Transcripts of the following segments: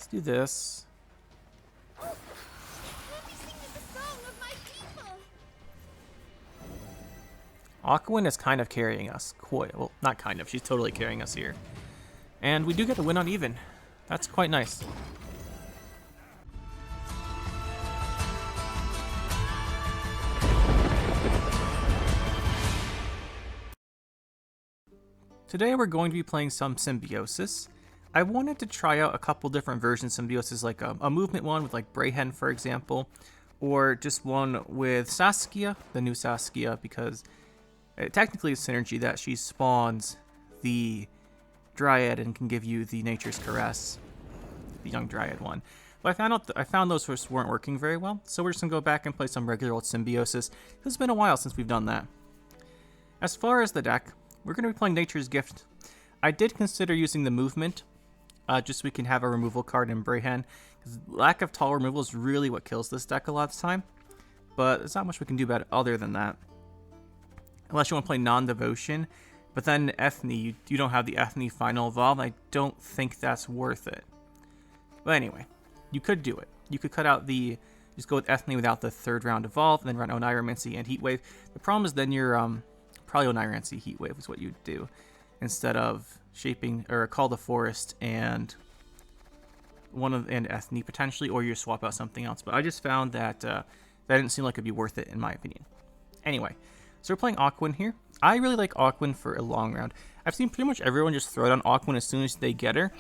Let's do this. Aquawind is kind of carrying us. Well, not kind of. She's totally carrying us here. And we do get to win on even. That's quite nice. Today we're going to be playing some Symbiosis. I wanted to try out a couple different versions of Symbiosis, like a movement one with like Brayhen, for example, or just one with Saskia, the new Saskia, because technically it's synergy that she spawns the Dryad and can give you the Nature's Caress, the young Dryad one. But I found those just weren't working very well, so we're just gonna go back and play some regular old Symbiosis. It's been a while since we've done that. As far as the deck, we're gonna be playing Nature's Gift. I did consider using the movement, just so we can have a removal card in Brayhen. Lack of tall removal is really what kills this deck a lot of the time, but there's not much we can do about it other than that. Unless you want to play non-devotion, but then Ethne, you don't have the Ethne final evolve. I don't think that's worth it. But anyway, you could do it. You could cut out just go with Ethne without the third round evolve, and then run Oneiromancy and Heatwave. The problem is then you're probably Oneiromancy Heatwave is what you'd do, instead of shaping or Call the Forest and Ethne potentially, or you swap out something else. But I just found that that didn't seem like it'd be worth it in my opinion. Anyway, so we're playing Aquawind here. I really like Aquawind for a long round. I've seen pretty much everyone just throw down Aquawind as soon as they get her.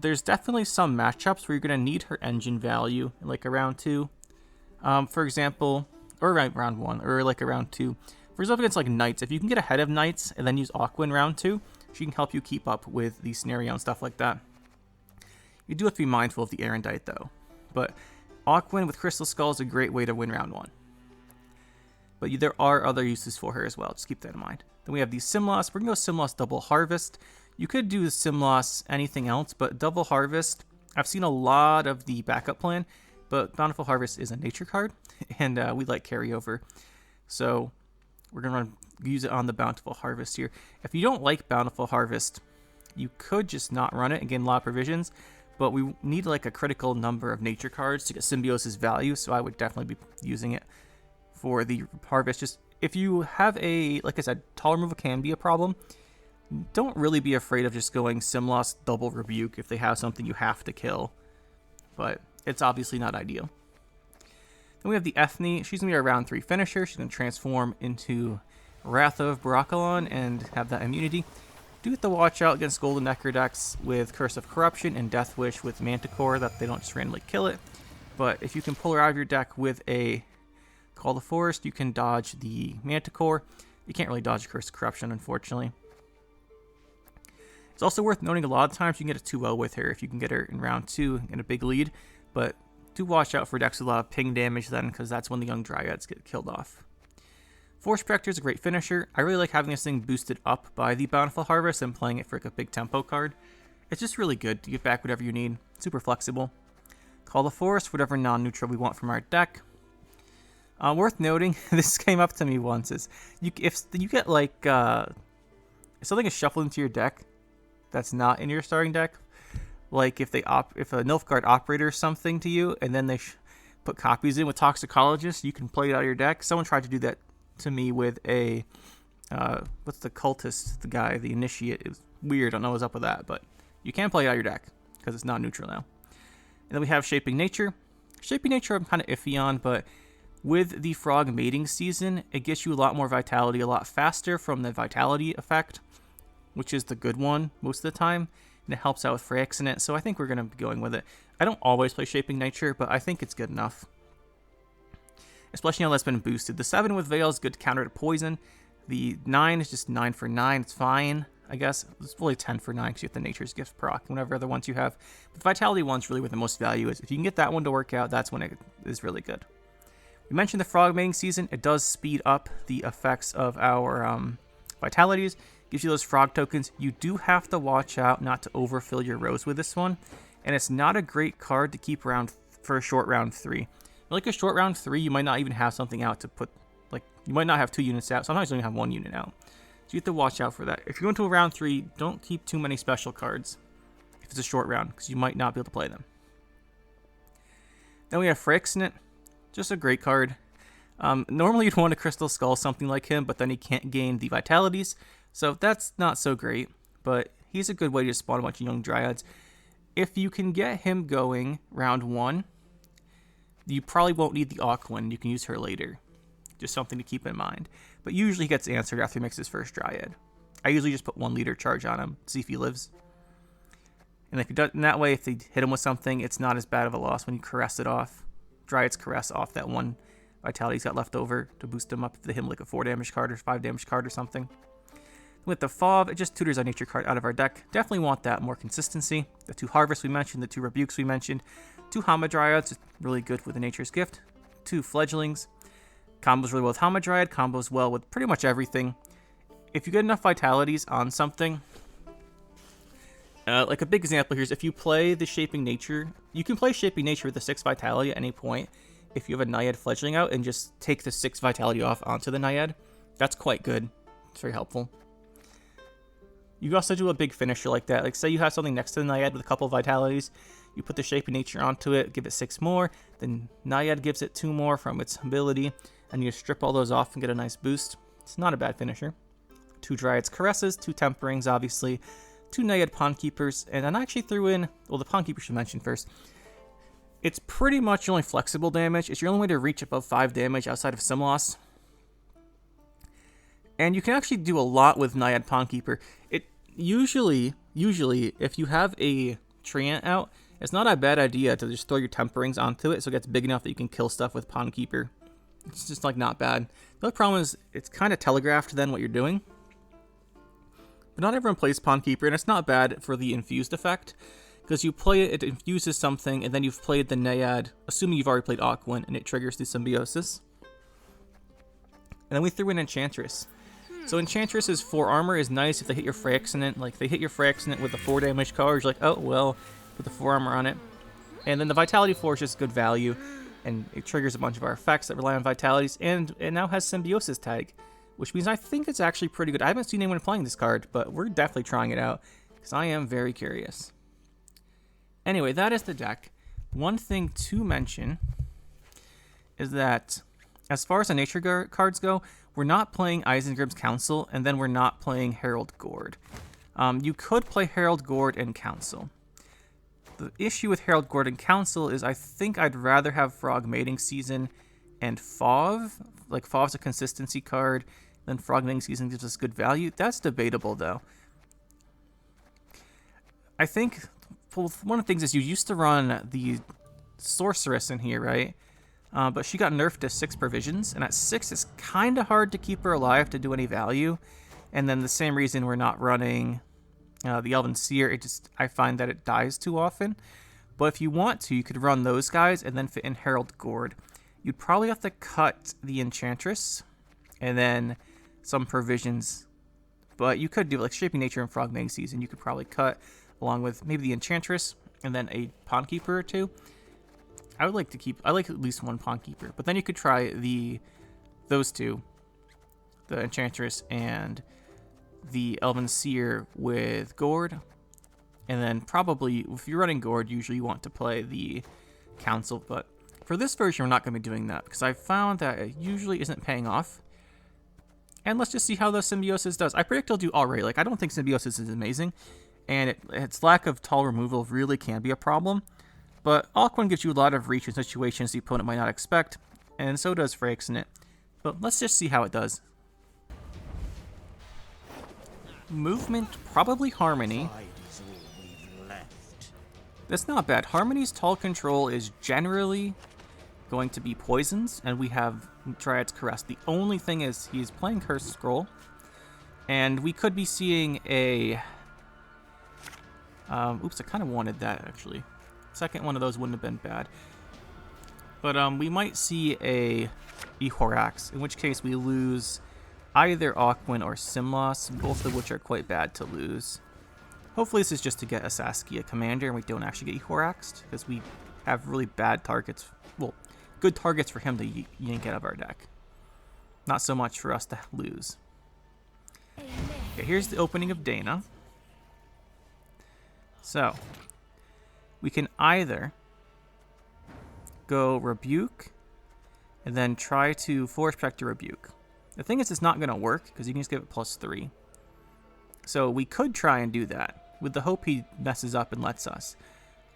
There's definitely some matchups where you're gonna need her engine value, like around 2, for example, or round 1, or like around 2. For example, against like Knights, if you can get ahead of Knights and then use Aquawind round 2, she can help you keep up with the scenario and stuff like that. You do have to be mindful of the Erendite though. But Aquawind with Crystal Skull is a great way to win round 1. But there are other uses for her as well, just keep that in mind. Then we have the Simloss. We're going to go Simloss Double Harvest. You could do Simloss anything else, but Double Harvest, I've seen a lot of the backup plan, but Bountiful Harvest is a nature card, and we like carryover. So we're going to use it on the Bountiful Harvest here. If you don't like Bountiful Harvest, you could just not run it and gain a lot of provisions, but we need like a critical number of nature cards to get Symbiosis value, so I would definitely be using it for the Harvest. Just if you have like I said, tall removal can be a problem. Don't really be afraid of just going Simloss Double Rebuke if they have something you have to kill, but it's obviously not ideal. Then we have the Ethne. She's going to be a round 3 finisher. She's going to transform into Wrath of Barakalon and have that immunity. Do have to watch out against Golden Necker decks with Curse of Corruption and Death Wish with Manticore, that they don't just randomly kill it. But if you can pull her out of your deck with a Call the Forest, you can dodge the Manticore. You can't really dodge Curse of Corruption, unfortunately. It's also worth noting a lot of times you can get a 2-0 with her if you can get her in round 2 in a big lead. But do watch out for decks with a lot of ping damage then, because that's when the young Dryads get killed off. Force Projector is a great finisher. I really like having this thing boosted up by the Bountiful Harvest and playing it for like a big tempo card. It's just really good to get back whatever you need. Super flexible. Call the Forest, whatever non-neutral we want from our deck. Worth noting, this came up to me once, is if you get like if something is shuffled into your deck that's not in your starting deck, like if a Nilfgaard Operator or something to you, and then they put copies in with Toxicologist, you can play it out of your deck. Someone tried to do that to me with a what's the Cultist, the Initiate. It was weird. I don't know what's up with that, but you can play it out of your deck because it's not neutral now. And then we have Shaping Nature. Shaping Nature I'm kind of iffy on, but with the Frog Mating Season, it gets you a lot more vitality a lot faster from the Vitality effect, which is the good one most of the time, and it helps out with Phyrexian in it, so I think we're going to be going with it. I don't always play Shaping Nature, but I think it's good enough, especially now that's been boosted. The 7 with Veil is good to counter to Poison. The 9 is just 9 for 9, it's fine, I guess. It's really 10 for 9 because you have the Nature's Gift proc and whatever other ones you have. But the Vitality one's really where the most value is. If you can get that one to work out, that's when it is really good. We mentioned the Frog Mating Season. It does speed up the effects of our Vitalities. Gives you those frog tokens. You do have to watch out not to overfill your rows with this one. And it's not a great card to keep around for a short round 3. Like a short round 3, you might not even have something out to put, like, you might not have 2 units out. Sometimes you only have 1 unit out. So you have to watch out for that. If you go into a round 3, don't keep too many special cards if it's a short round, because you might not be able to play them. Then we have Frixnet, just a great card. Normally you'd want a Crystal Skull, something like him, but then he can't gain the Vitalities, so that's not so great. But he's a good way to spawn a bunch of young Dryads. If you can get him going round 1, you probably won't need the Aquan. You can use her later. Just something to keep in mind. But usually he gets answered after he makes his first Dryad. I usually just put 1 leader charge on him, see if he lives. And if he does, in that way, if they hit him with something, it's not as bad of a loss when you caress it off. Dryads caress off that 1 vitality he's got left over to boost him up to hit him like a 4 damage card or 5 damage card or something. With the Fauve, it just tutors our nature card out of our deck. Definitely want that more consistency. The 2 Harvests we mentioned, the 2 Rebukes we mentioned, 2 Hamadryads, really good with the Nature's Gift, 2 Fledglings. Combos really well with Hamadryad, combos well with pretty much everything. If you get enough Vitalities on something, like a big example here is if you play the Shaping Nature, you can play Shaping Nature with the 6 Vitality at any point if you have a Naiad Fledgling out and just take the 6 Vitality off onto the Naiad. That's quite good. It's very helpful. You can also do a big finisher like that. Like say you have something next to the Naiad with a couple of Vitalities, you put the Shaping Nature onto it, give it 6 more, then Naiad gives it 2 more from its ability, and you strip all those off and get a nice boost. It's not a bad finisher. 2 Dryads Caresses, 2 Temperings, obviously, 2 Naiad Pawnkeepers, and then I actually threw in, well, the Pawnkeeper should mention first. It's pretty much only flexible damage. It's your only way to reach above 5 damage outside of Simloss. And you can actually do a lot with Naiad Pawnkeeper. It usually, if you have a Treant out, it's not a bad idea to just throw your Temperings onto it so it gets big enough that you can kill stuff with Pawnkeeper. It's just like not bad. The other problem is it's kind of telegraphed then what you're doing. But not everyone plays Pawnkeeper, and it's not bad for the infused effect. Because you play it, it infuses something, and then you've played the Naiad, assuming you've already played Aquan, and it triggers the Symbiosis. And then we threw in Enchantress. So Enchantress's 4 armor is nice if they hit your Frixnet. Like, they hit your Frixnet with a 4 damage card, you're like, oh, well, put the 4 armor on it. And then the Vitality 4 is just good value, and it triggers a bunch of our effects that rely on Vitalities, and it now has Symbiosis tag, which means I think it's actually pretty good. I haven't seen anyone playing this card, but we're definitely trying it out, because I am very curious. Anyway, that is the deck. One thing to mention is that as far as the nature cards go, we're not playing Isengrim's Council, and then we're not playing Herald Gord. You could play Herald Gord and Council. The issue with Herald Gord and Council is I think I'd rather have Frog Mating Season and Fauve. Like, Fauve's a consistency card, then Frog Mating Season gives us good value. That's debatable, though. I think one of the things is you used to run the Sorceress in here, right? But she got nerfed to 6 provisions, and at 6 it's kind of hard to keep her alive to do any value. And then the same reason we're not running the Elven Seer, I find that it dies too often. But if you want to, you could run those guys and then fit in Herald Gord. You'd probably have to cut the Enchantress and then some provisions. But you could do like Shaping Nature and Frog Mating Season. You could probably cut along with maybe the Enchantress and then a Pawnkeeper or 2. I like at least 1 Pawnkeeper. But then you could try those 2, the Enchantress and the Elven Seer with Gord. And then probably, if you're running Gord, usually you want to play the Council. But for this version, we're not going to be doing that, because I found that it usually isn't paying off. And let's just see how the Symbiosis does. I predict it'll do alright. Like, I don't think Symbiosis is amazing, and its lack of tall removal really can be a problem. But Aquan gives you a lot of reach in situations the opponent might not expect, and so does Frixnet. But let's just see how it does. Movement, probably Harmony. That's not bad. Harmony's tall control is generally going to be poisons, and we have Dryad's Caress. The only thing is he's playing Cursed Scroll, and we could be seeing a... oops, I kind of wanted that, actually. Second one of those wouldn't have been bad. But we might see a Ehorax, in which case we lose either Aquan or Simloss, both of which are quite bad to lose. Hopefully this is just to get a Saskia commander and we don't actually get Ehoraxed, because we have really bad targets, well, good targets for him to yank out of our deck. Not so much for us to lose. Okay, here's the opening of Dana. So, we can either go Rebuke, and then try to Force Protector Rebuke. The thing is, it's not going to work, because you can just give it +3. So we could try and do that, with the hope he messes up and lets us.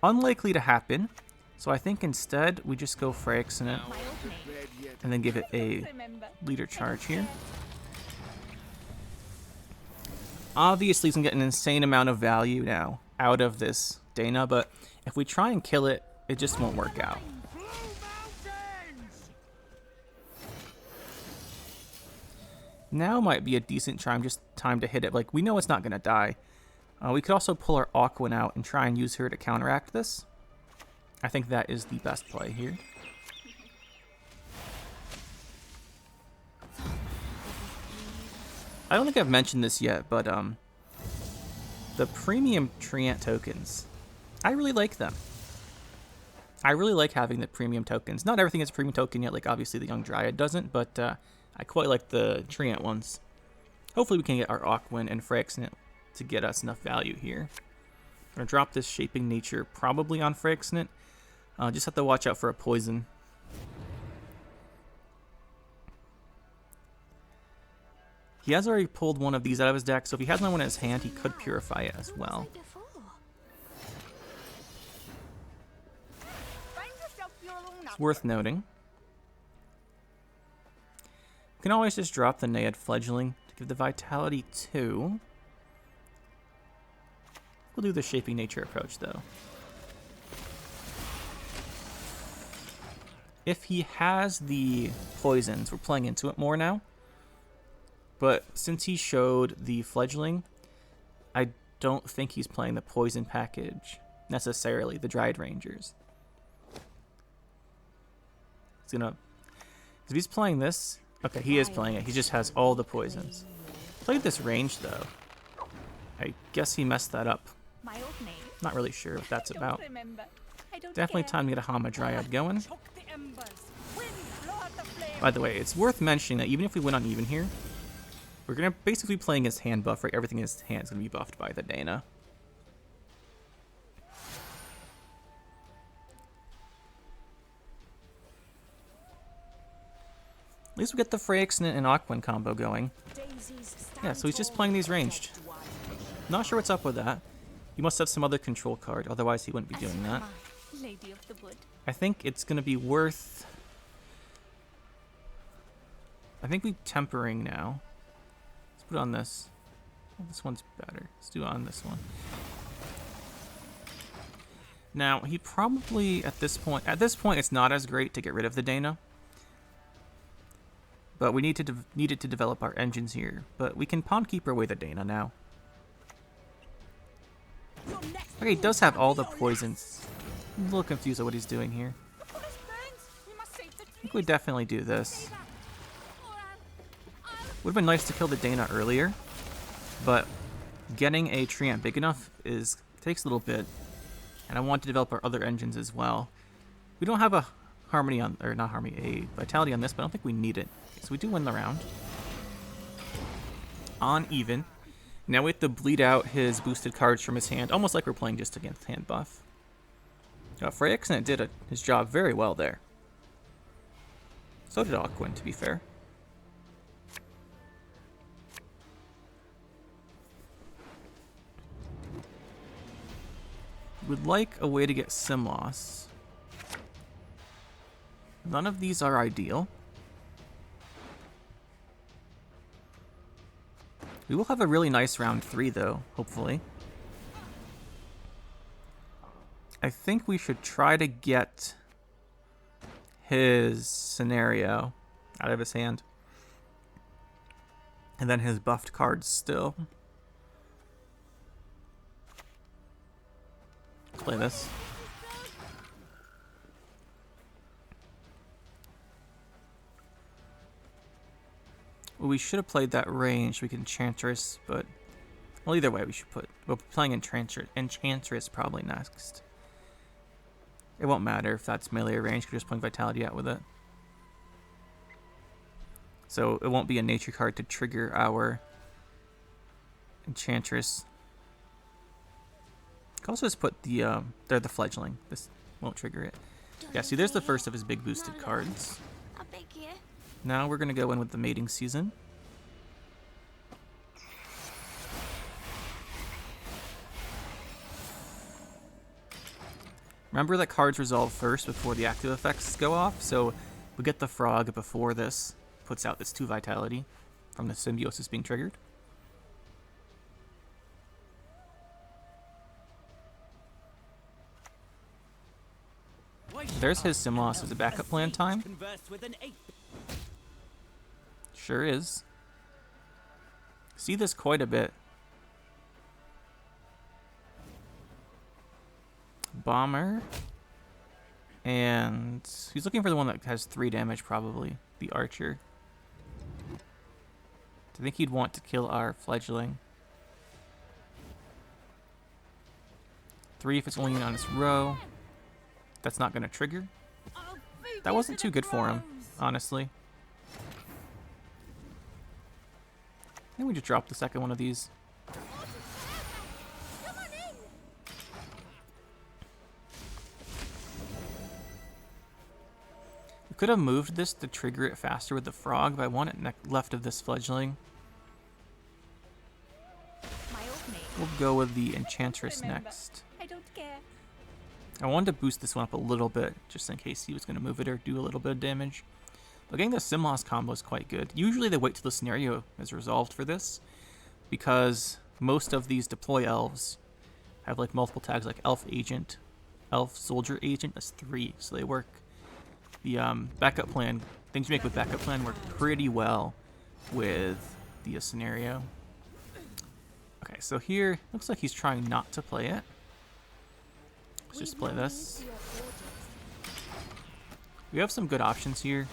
Unlikely to happen, so I think instead we just go Quarixis and then give it a leader charge here. Obviously, he's going to get an insane amount of value now out of this Dana, but if we try and kill it, it just won't work out. Now might be a decent time to hit it. Like, we know it's not going to die. We could also pull our Aquan out and try and use her to counteract this. I think that is the best play here. I don't think I've mentioned this yet, but the premium Treant tokens, I really like them. I really like having the premium tokens. Not everything is a premium token yet, like obviously the Young Dryad doesn't, but I quite like the Treant ones. Hopefully we can get our Aquan and Quarixis to get us enough value here. I'm going to drop this Shaping Nature probably on Quarixis. Just have to watch out for a poison. He has already pulled one of these out of his deck, so if he has another one in his hand, he could purify it as well. It's worth noting. We can always just drop the Naiad Fledgling to give the Vitality 2. We'll do the Shaping Nature approach, though. If he has the poisons, we're playing into it more now. But since he showed the Fledgling, I don't think he's playing the poison package necessarily, the Dryad Rangers. If he's playing this, okay, he is playing it. He just has all the poisons. Played this range though. I guess he messed that up. Not really sure what that's about. Definitely time to get a Hama Dryad going. By the way, it's worth mentioning that even if we win on even here, we're going to basically playing his hand buff, right? Everything in his hand is going to be buffed by the Dana. At least we get the Quarixis and Aquan combo going. Yeah, so he's just playing these ranged. Not sure what's up with that. He must have some other control card, otherwise he wouldn't be doing that. I think it's going to be worth... I think we Tempering now. Put it on this. Oh, this one's better. Let's do it on this one. Now, he probably, at this point, it's not as great to get rid of the Dana. But we needed to develop our engines here. But we can Pawn Keeper away the Dana now. Okay, he does have all the poisons. I'm a little confused at what he's doing here. I think we definitely do this. Would have been nice to kill the Dana earlier, but getting a Treant big enough takes a little bit, and I want to develop our other engines as well. We don't have a Harmony on, or not Harmony, a Vitality on this, but I don't think we need it. So we do win the round. On even. Now we have to bleed out his boosted cards from his hand, almost like we're playing just against hand buff. Quarixis did his job very well there. So did Aquan, to be fair. Would like a way to get sim loss. None of these are ideal. We will have a really nice round 3 though, hopefully. I think we should try to get his scenario out of his hand. And then his buffed cards still. Play this. Well, we should have played that range. We can Enchantress, but well, either way, we're playing Enchantress probably next. It won't matter if that's melee or range. We're just playing Vitality out with it, so it won't be a nature card to trigger our Enchantress. I can also just put the Fledgling. This won't trigger it. Yeah, see, there's the first of his big boosted cards. Now we're going to go in with the mating season. Remember that cards resolve first before the active effects go off, so we get the frog before this puts out this 2 vitality from the symbiosis being triggered. There's his Simlos as a backup plan time. Sure is. See this quite a bit. Bomber. And he's looking for the one that has 3 damage, probably. The archer. I think he'd want to kill our fledgling. 3 if it's only on his row. That's not going to trigger. That wasn't too good for him, honestly. I think we just dropped the second one of these. We could have moved this to trigger it faster with the frog, but I want it left of this fledgling. We'll go with the enchantress next. I wanted to boost this one up a little bit, just in case he was going to move it or do a little bit of damage. But getting the Simlos combo is quite good. Usually they wait till the scenario is resolved for this, because most of these deploy elves have like multiple tags, like elf agent, elf soldier agent. That's 3, so they work. The backup plan, things you make with backup plan work pretty well with the scenario. Okay, so here looks like he's trying not to play it. Let's just play this. We have some good options here.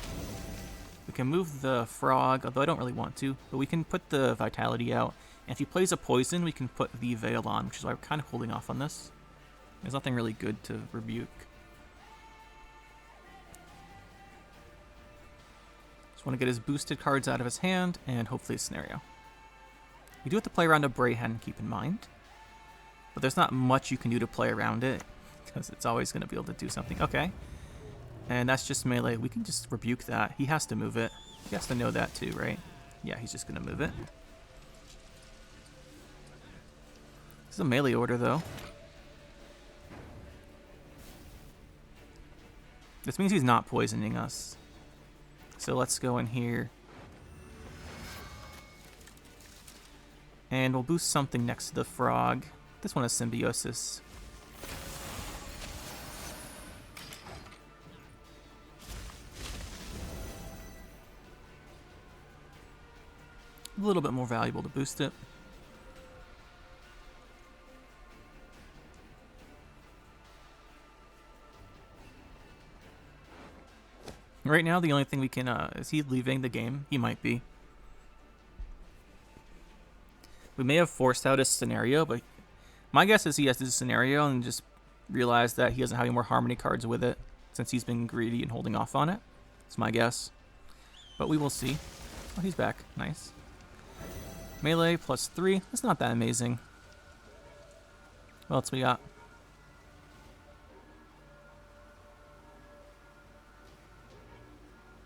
We can move the frog, although I don't really want to, but we can put the vitality out. And if he plays a poison, we can put the veil on, which is why we're kind of holding off on this. There's nothing really good to rebuke. Just want to get his boosted cards out of his hand, and hopefully a scenario. We do have to play around a Brayhen, keep in mind. But there's not much you can do to play around it, because it's always going to be able to do something. Okay. And that's just melee. We can just rebuke that. He has to move it. He has to know that too, right? Yeah, he's just going to move it. This is a melee order, though. This means he's not poisoning us. So let's go in here. And we'll boost something next to the frog. This one has Symbiosis. A little bit more valuable to boost it. Right now, the only thing we can, is he leaving the game? He might be. We may have forced out a scenario, but my guess is he has this scenario and just realized that he doesn't have any more Harmony cards with it since he's been greedy and holding off on it. That's my guess. But we will see. Oh, he's back. Nice. Melee plus 3. That's not that amazing. What else we got?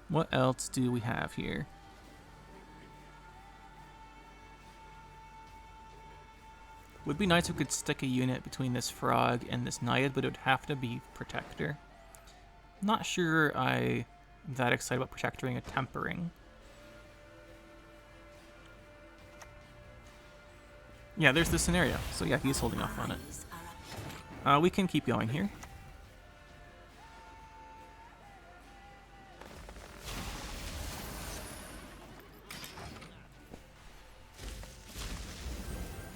What else do we have here? Would be nice if we could stick a unit between this frog and this Naiad, but it would have to be Protector. Not sure I'm that excited about Protectoring a Tempering. Yeah, there's the scenario. So yeah, he's holding off on it. We can keep going here.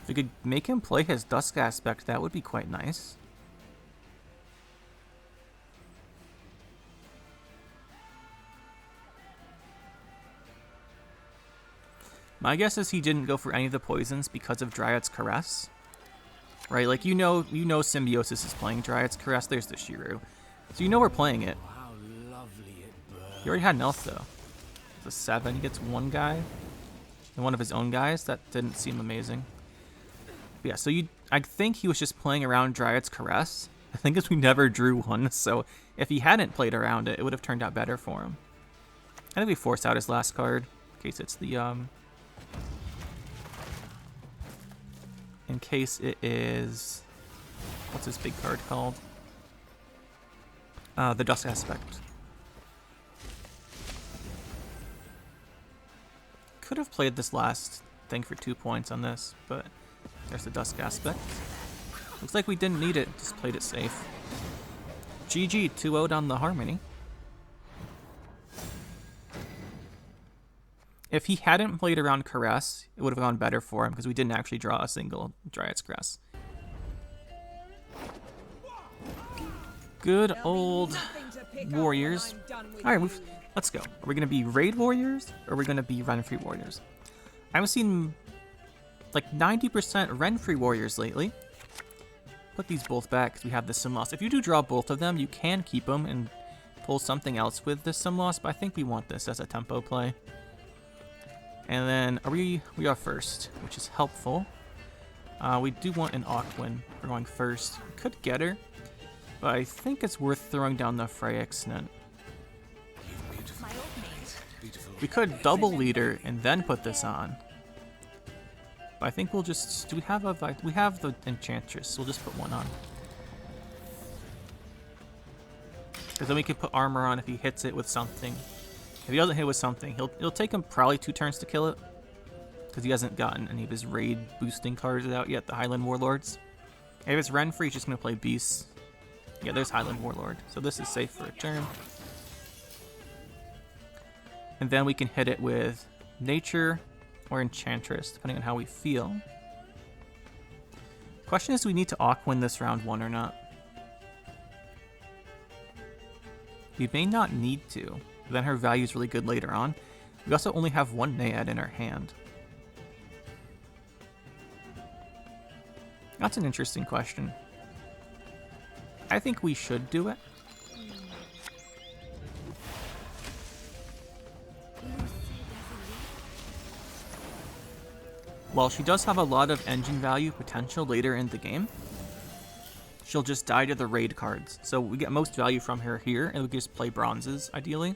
If we could make him play his Dusk Aspect, that would be quite nice. My guess is he didn't go for any of the poisons because of Dryad's Caress. Right, like you know Symbiosis is playing Dryad's Caress. There's the Shiru. So you know we're playing it. He already had an elf though. It's a 7. He gets one guy. And one of his own guys. That didn't seem amazing. But yeah, so I think he was just playing around Dryad's Caress The thing is, we never drew one, so if he hadn't played around it, it would have turned out better for him. I think we force out his last card, in case it's the, in case it is, what's this big card called? The Dusk Aspect. Could have played this last thing for 2 points on this, but there's the Dusk Aspect. Looks like we didn't need it, just played it safe. GG, 2-0 on the Harmony. If he hadn't played around Caress, it would have gone better for him because we didn't actually draw a single Dryad's Crest. Good old Warriors. Alright, let's go. Are we going to be Raid Warriors or are we going to be Renfri Warriors? I haven't seen like 90% Renfri Warriors lately. Put these both back because we have the Sim Loss. If you do draw both of them, you can keep them and pull something else with this Sim Loss, but I think we want this as a tempo play. And then we are first, which is helpful. We do want an Aquin. We're going first. We could get her, but I think it's worth throwing down the Freyxnet. We could double leader and then put this on. But I think we'll just, do we have the Enchantress, we'll just put one on. Because then we can put armor on if he hits it with something. If he doesn't hit with something, it'll take him probably 2 turns to kill it. Because he hasn't gotten any of his raid boosting cards out yet, the Highland Warlords. And if it's Renfri, he's just going to play Beasts. Yeah, there's Highland Warlord. So this is safe for a turn. And then we can hit it with Nature or Enchantress, depending on how we feel. Question is, do we need to Aquin this round 1 or not? We may not need to, but then her value is really good later on. We also only have 1 Naiad in our hand. That's an interesting question. I think we should do it. While she does have a lot of engine value potential later in the game, she'll just die to the raid cards. So we get most value from her here, and we can just play bronzes, ideally.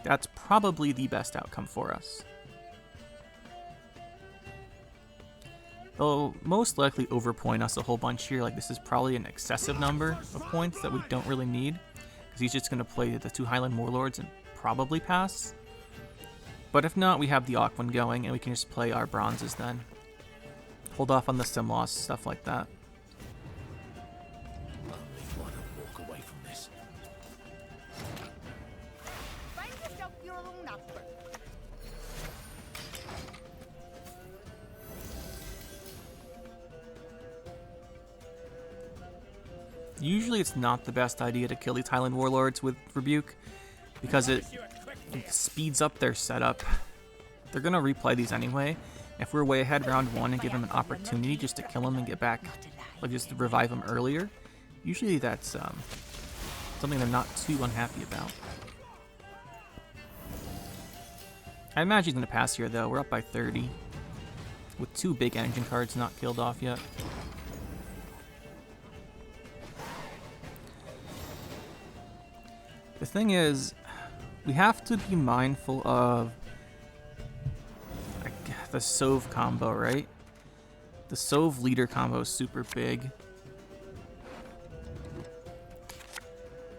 That's probably the best outcome for us. They'll most likely overpoint us a whole bunch here, like this is probably an excessive number of points that we don't really need, because he's just going to play the 2 Highland Warlords and probably pass. But if not, we have the Aquin going, and we can just play our bronzes then. Hold off on the Sim Loss, stuff like that. Usually it's not the best idea to kill these Highland Warlords with Rebuke, because it speeds up their setup. They're going to replay these anyway. If we're way ahead round 1 and give them an opportunity just to kill them and get back, like just to revive them earlier, usually that's something they're not too unhappy about. I imagine he's going to pass here though. We're up by 30 with 2 big engine cards not killed off yet. The thing is, we have to be mindful of the Sov combo, right? The Sov leader combo is super big.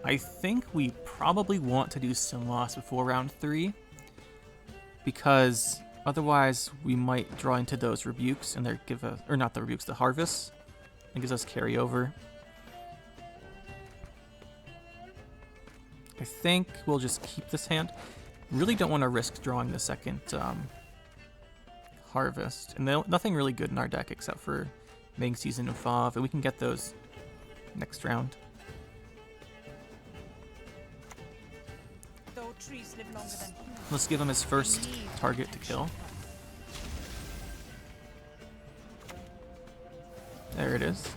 I think we probably want to do Sim Loss before round 3, because otherwise we might draw into those Rebukes and they give us, or not the Rebukes, the Harvests, and gives us carryover. I think we'll just keep this hand. Really don't want to risk drawing the second Harvest. And nothing really good in our deck except for Mating Season and Fav, and we can get those next round. Let's give him his first target to kill. There it is.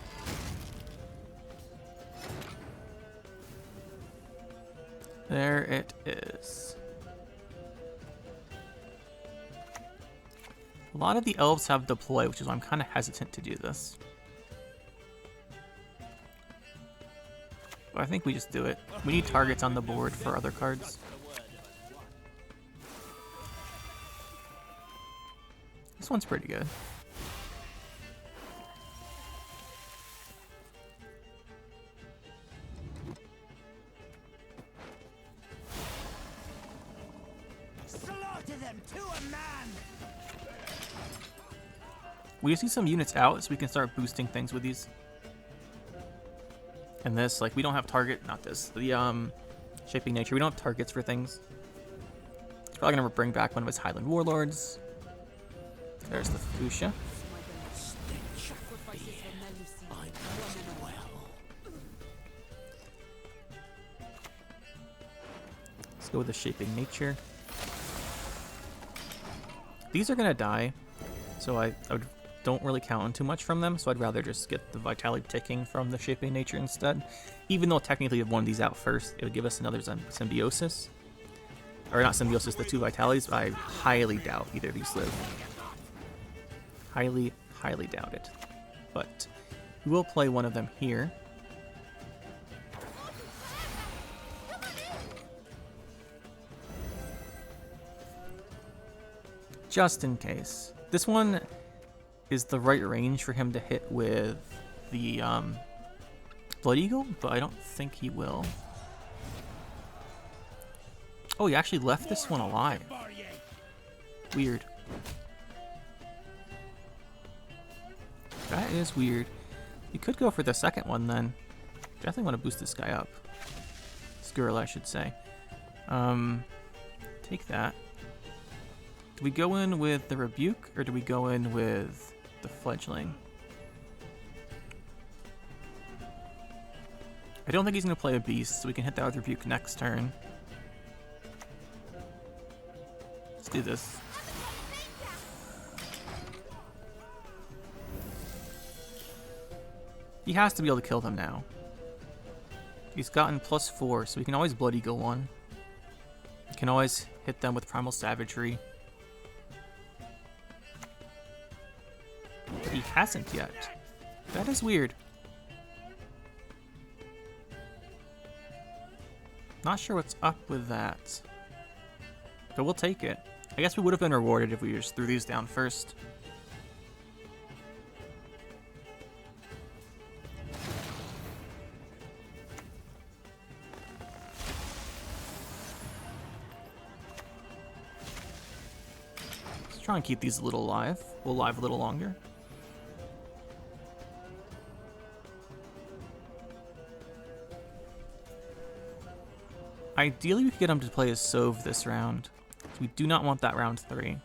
There it is. A lot of the elves have deploy, which is why I'm kind of hesitant to do this. I think we just do it. We need targets on the board for other cards. This one's pretty good. Slaughter them to a man. We just need some units out so we can start boosting things with these. And this, like, we don't have target, not this, the Shaping Nature. We don't have targets for things. It's probably gonna bring back one of his Highland Warlords. There's the Fuchsia. Let's go with the Shaping Nature. These are gonna die, so I don't really count on too much from them, so I'd rather just get the Vitality ticking from the Shaping Nature instead. Even though technically if one of these out first, it would give us another Symbiosis. Or not Symbiosis, the 2 Vitalities, but I highly doubt either of these live. Highly, highly doubt it. But we will play one of them here. Just in case. This one is the right range for him to hit with the Blood Eagle, but I don't think he will. Oh, he actually left this one alive. Weird. That is weird. You could go for the second one then. Definitely want to boost this guy up. Squirrel, I should say. Take that. Do we go in with the Rebuke, or do we go in with the Fledgling? I don't think he's going to play a Beast, so we can hit that with Rebuke next turn. Let's do this. He has to be able to kill them now. He's gotten +4, so we can always Blood Eagle one. We can always hit them with Primal Savagery. But he hasn't yet. That is weird. Not sure what's up with that. But we'll take it. I guess we would have been rewarded if we just threw these down first. Let's try and keep these a little alive. We'll live a little longer. Ideally, we could get him to play as Sove this round. We do not want that round 3.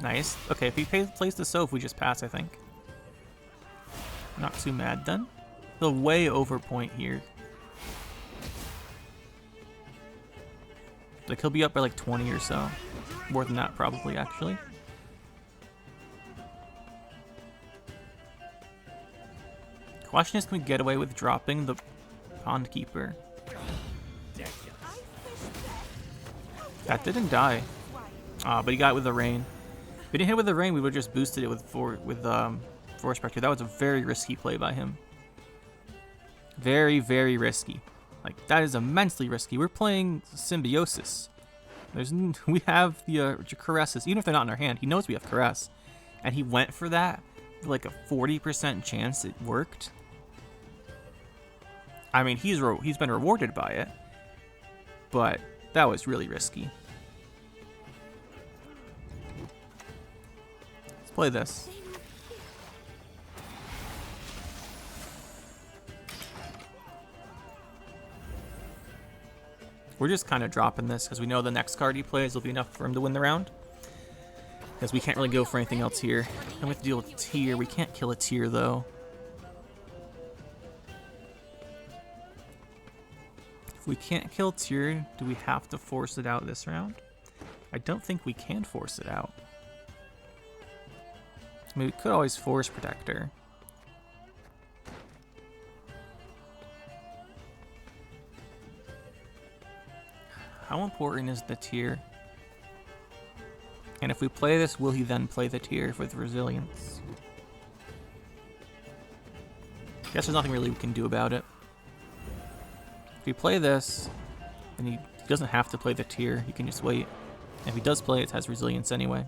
Nice. Okay, if he plays the Sove, we just pass, I think. Not too mad then. He'll way overpoint here. Like, he'll be up by like 20 or so. More than that, probably, actually. Question is, can we get away with dropping the Pond Keeper? That didn't die. But he got it with the Rain. If we didn't hit with the Rain, we would have just boosted it with Force Spectre. That was a very risky play by him. Very, very risky. Like, that is immensely risky. We're playing Symbiosis. We have the Quarixis. Even if they're not in our hand, he knows we have Caress. And he went for that with like a 40% chance it worked. I mean, he's been rewarded by it. But that was really risky. Let's play this. We're just kind of dropping this because we know the next card he plays will be enough for him to win the round. Because we can't really go for anything else here. And we have to deal with a Tyr. We can't kill a Tyr though. If we can't kill Tyr, do we have to force it out this round? I don't think we can force it out. I mean, we could always Force Protector. How important is the Tyr? And if we play this, will he then play the tier with resilience? Guess there's nothing really we can do about it. If we play this, then he doesn't have to play the tier. He can just wait. And if he does play it, it has resilience anyway.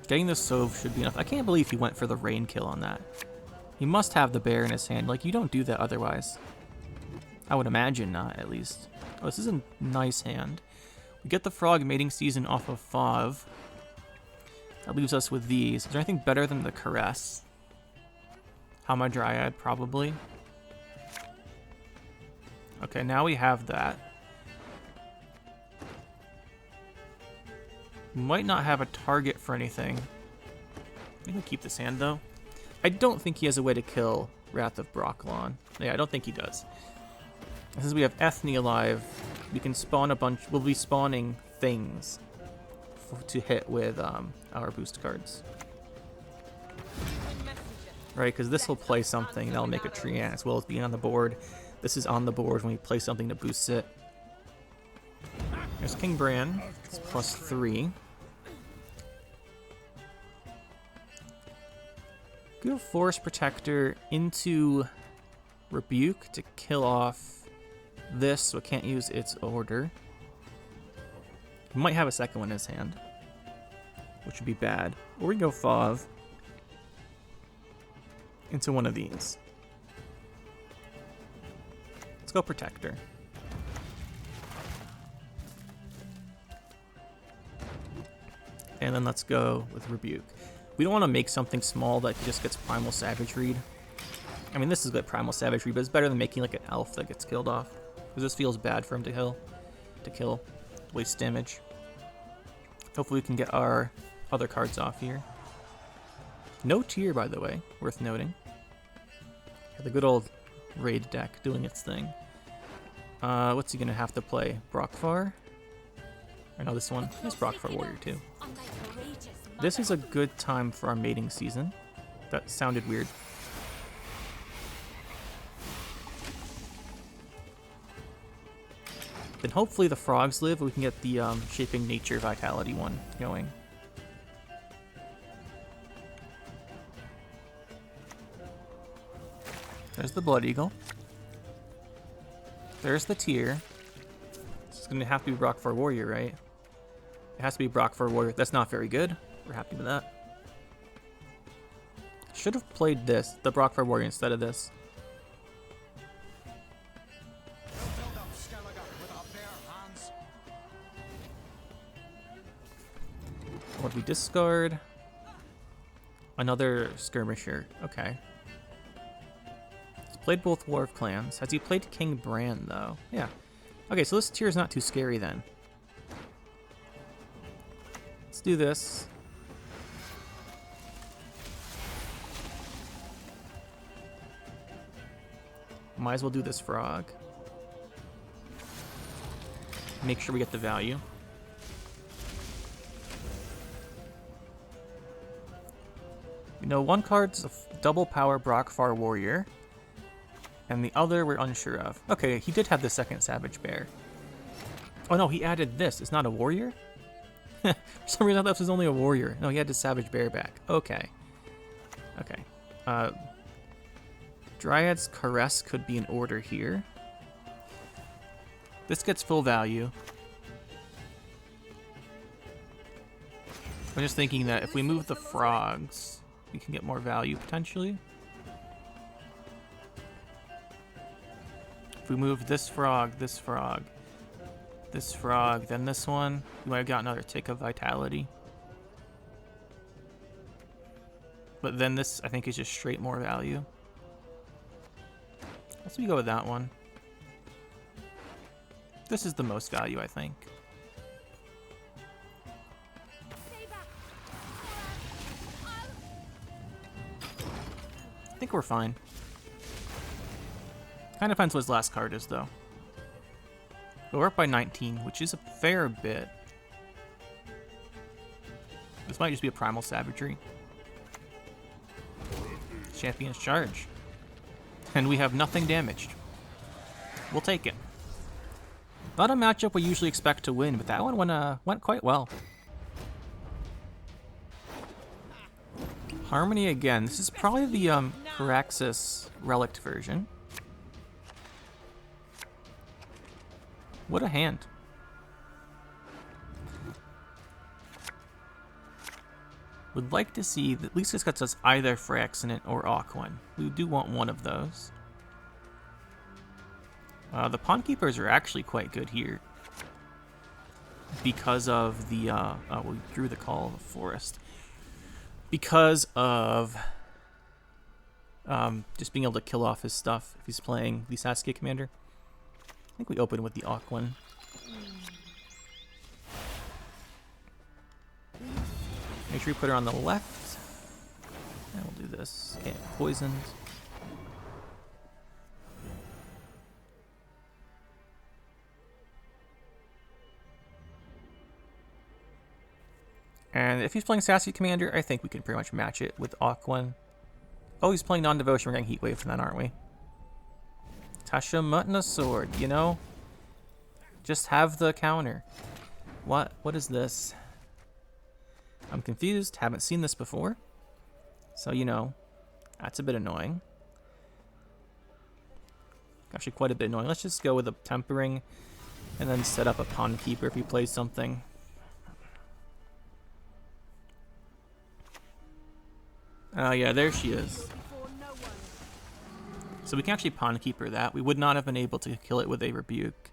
Getting the Sove should be enough. I can't believe he went for the rain kill on that. He must have the bear in his hand. Like, you don't do that otherwise. I would imagine not, at least. Oh, this is a nice hand. We get the frog mating season off of Fav. That leaves us with these. Is there anything better than the caress? Hama Dryad, probably. Okay, now we have that. We might not have a target for anything. We can keep this hand, though. I don't think he has a way to kill Wrath of Brocklon. Yeah, I don't think he does. Since we have Ethne alive, we can spawn a bunch. We'll be spawning things to hit with our boost cards. Right, because this will play something that'll make a Treant as well as being on the board. This is on the board when we play something to boost it. There's King Bran. It's +3. Go Forest Protector into Rebuke to kill off this, so it can't use its order. He might have a second one in his hand, which would be bad. Or we go Fav into one of these. Let's go Protector. And then let's go with Rebuke. We don't want to make something small that just gets Primal Savagery. I mean, this is good Primal Savagery, but it's better than making like an elf that gets killed off. Because this feels bad for him to kill. Waste damage. Hopefully we can get our other cards off here. No tier, by the way, worth noting. The good old raid deck doing its thing. What's he gonna have to play? Brockfar? I know this one. It's Brockfar Warrior too. This is a good time for our mating season. That sounded weird. Then hopefully the frogs live, we can get the Shaping Nature Vitality one going. There's the Blood Eagle. There's the tier. It's going to have to be Brockfar Warrior, right? It has to be Brockfar Warrior. That's not very good. We're happy with that. Should have played this, the Brockfar Warrior, instead of this. What do we discard? Another Skirmisher. Okay. He's played both War of Clans. Has he played King Bran, though? Yeah. Okay, so this tier is not too scary, then. Let's do this. Might as well do this frog. Make sure we get the value. You know, one card's a double power Brockfar Warrior, and the other we're unsure of. Okay, he did have the second Savage Bear. Oh no, he added this. It's not a warrior? For some reason I thought this was only a warrior. No, he had the Savage Bear back. Okay. Okay. Dryad's Caress could be in order here. This gets full value. I'm just thinking that if we move the frogs, we can get more value, potentially. If we move this frog, this frog, this frog, then this one, we might have got another tick of vitality. But then this, I think, is just straight more value. Let's go with that one. This is the most value, I think. I think we're fine. Kind of depends what his last card is, though. But we're up by 19, which is a fair bit. This might just be a Primal Savagery. Champion's Charge. And we have nothing damaged. We'll take it. Not a matchup we usually expect to win, but that one went quite well. Harmony again. This is probably the Quarixis relic version. What a hand. Would like to see, at least this gets us either Phyrexian or Aquan. We do want one of those. The Pond Keepers are actually quite good here. Because of the, we drew the Call of the Forest. Because of just being able to kill off his stuff if he's playing the Sasuke commander. I think we open with the Aquan. Make sure we put her on the left. And we'll do this. Get poisoned. And if he's playing Sassy Commander, I think we can pretty much match it with Aquan. Oh, he's playing Non-Devotion. We're getting Heat Wave from that, aren't we? Tasha Mutton Sword, you know? Just have the counter. What is this? I'm confused. Haven't seen this before. So, you know, that's a bit annoying. Actually, quite a bit annoying. Let's just go with a Tempering and then set up a Pond Keeper if he plays something. Oh, yeah, there she is. So we can actually Pond Keeper that. We would not have been able to kill it with a Rebuke.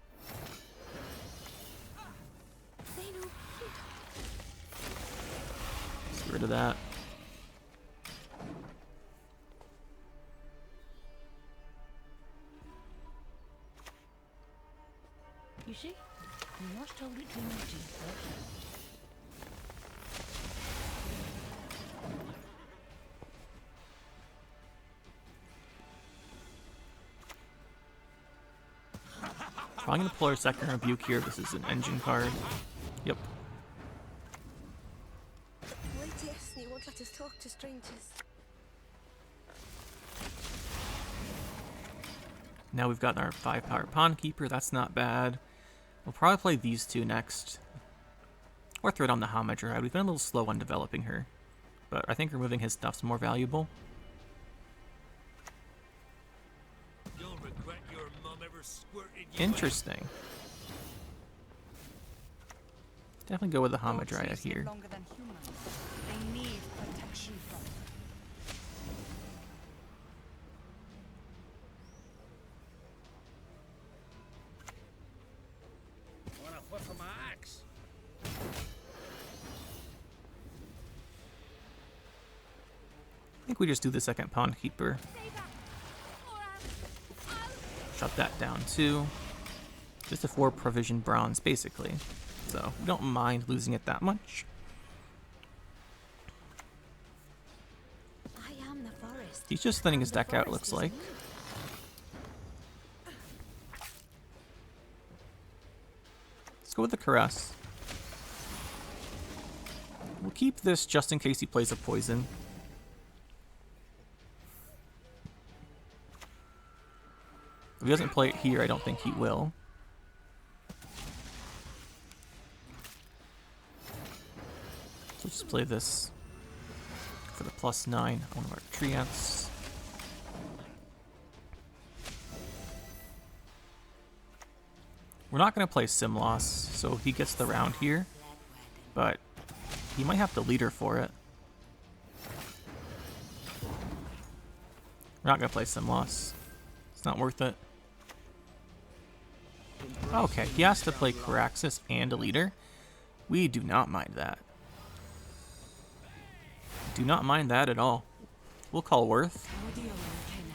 Let's get rid of that. You see? You must hold it to your teeth. Probably gonna pull our second Rebuke here. This is an engine card. Yep. Wait, yes, you won't let us talk to strangers. Now we've got our 5-power Pond Keeper. That's not bad. We'll probably play these two next. Or throw it on the Hamadryad. We've been a little slow on developing her. But I think removing his stuff's more valuable. Interesting. Definitely go with the Hamadryad here. They need protection from Wanna whip for my axe? I think we just do the second Pond Keeper. Shut that down too. Just a 4 provision bronze, basically. So we don't mind losing it that much. I am the forest. He's just thinning his deck out, it looks like. Let's go with the Caress. We'll keep this just in case he plays a poison. If he doesn't play it here, I don't think he will. So let's just play this for the +9 on one of our Treants. We're not going to play Simloss, so he gets the round here, but he might have to leader for it. We're not going to play Simloss. It's not worth it. Okay, he has to play Quarixis and a leader. We do not mind that. Do not mind that at all. We'll call Worth.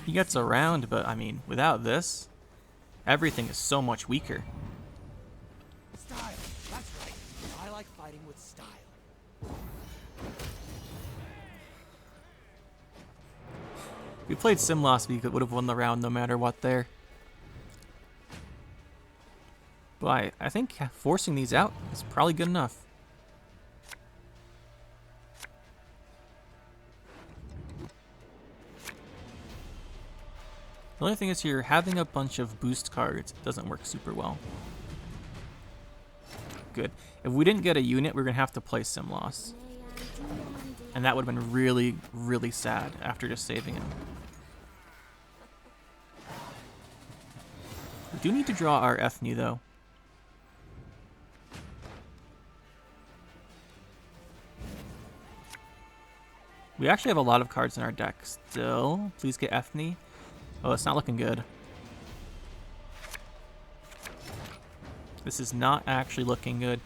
He gets around, but I mean, without this, everything is so much weaker. style. That's right. I like fighting with style. If we played Simloss, we would have won the round no matter what there. But I think forcing these out is probably good enough. The only thing is here, having a bunch of boost cards doesn't work super well. good. If we didn't get a unit, we're going to have to play Simloss. And that would have been really, really sad after just saving him. We do need to draw our Ethne, though. We actually have a lot of cards in our deck still. Please get Ethne. Oh, it's not looking good. This is not actually looking good.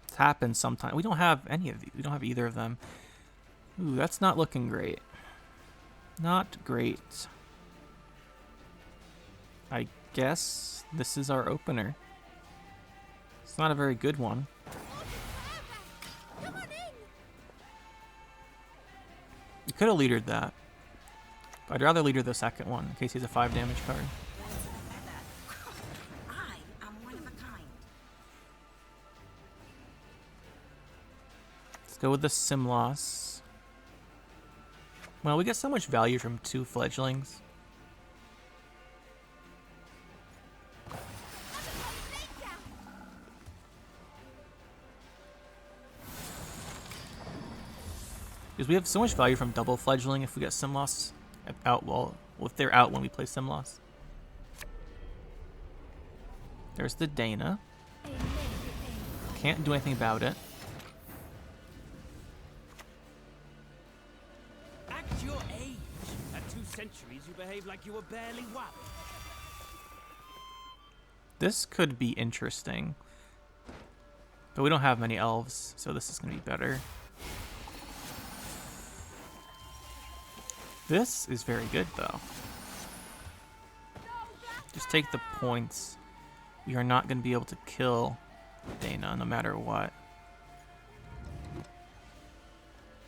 It's happened sometime. We don't have any of these. We don't have either of them. Ooh, that's not looking great. Not great. I guess this is our opener. It's not a very good one. You could have leadered that. I'd rather leader the second one in case he's a 5 damage card. I am one of a kind. Let's go with the Simloss. Well, we get so much value from 2 fledglings. Because we have so much value from double fledgling if we get Simloss out, well, if they're out when we play Simloss. There's the Dana. Can't do anything about it. At your age, at 2 centuries, you behave like you were barely one. This could be interesting. But we don't have many elves, so this is going to be better. This is very good, though. Just take the points. We are not going to be able to kill Dana no matter what.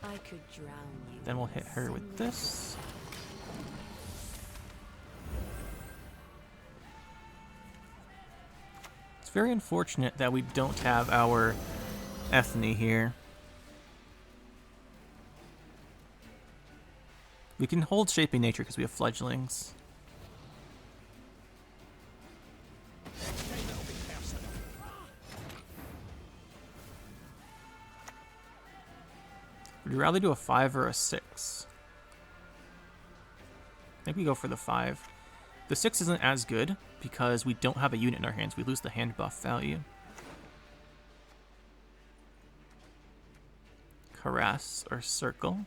I could drown you. Then we'll hit her with this. It's very unfortunate that we don't have our Ethne here. We can hold Shaping Nature because we have fledglings. Would you rather do a 5 or a 6? I think we go for the 5. The 6 isn't as good because we don't have a unit in our hands. We lose the hand buff value. Caress or Circle.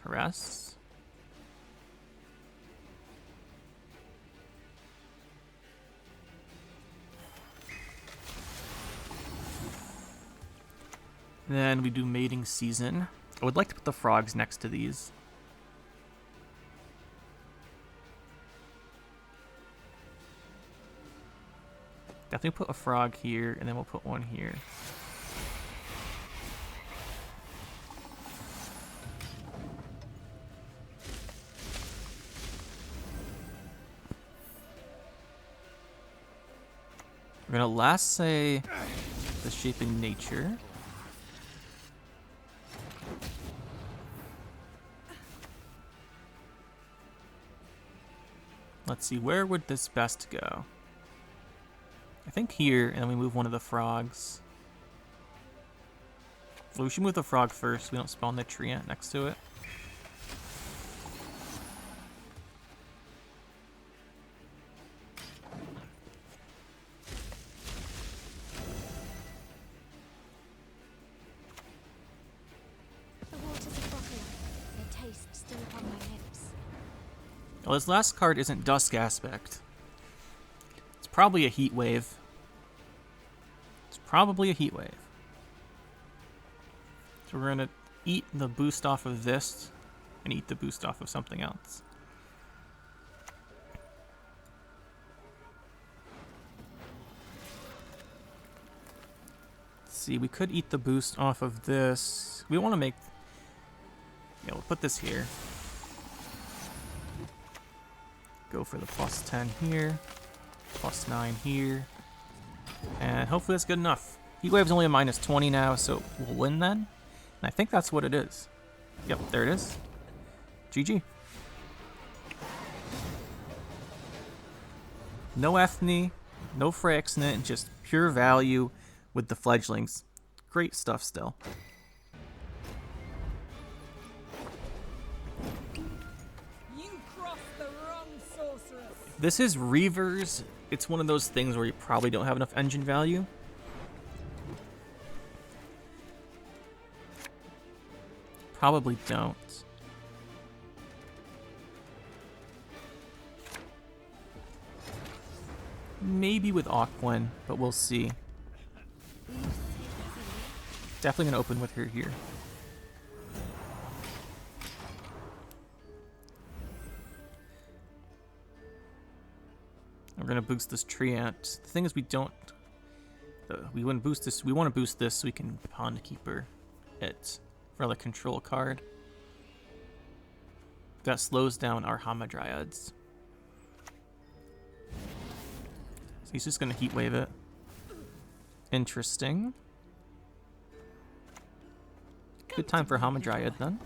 Caress. Then we do Mating Season. I would like to put the frogs next to these. Definitely put a frog here, and then we'll put one here. We're gonna last say the Shaping Nature. Let's see, where would this best go? I think here, and then we move one of the frogs. Well, we should move the frog first so we don't spawn the treant next to it. The waters of Buffalo, their taste still upon my lips. Well, this last card isn't Dusk Aspect. It's probably a Heat Wave. It's probably a Heat Wave. So we're going to eat the boost off of this and eat the boost off of something else. Let's see, we could eat the boost off of this. We want to make... Yeah, we'll put this here. Go for the +10 here, +9 here, and hopefully that's good enough. Heat Wave's only a -20 now, so we'll win then. And I think that's what it is. Yep, there it is. GG. No Ethne, No Freyx in it, just pure value with the fledglings. Great stuff still. You crossed the wrong sorceress. This is Reavers. It's one of those things where you probably don't have enough engine value. Probably don't. Maybe with Aquan, but we'll see. Definitely gonna open with her here. We're gonna boost this Treant. The thing is, we don't. We wouldn't boost this. We want to boost this so we can Pond Keeper it for the control card. That slows down our Hamadryads. So he's just gonna Heat Wave it. Interesting. Good time for Hamadryad then.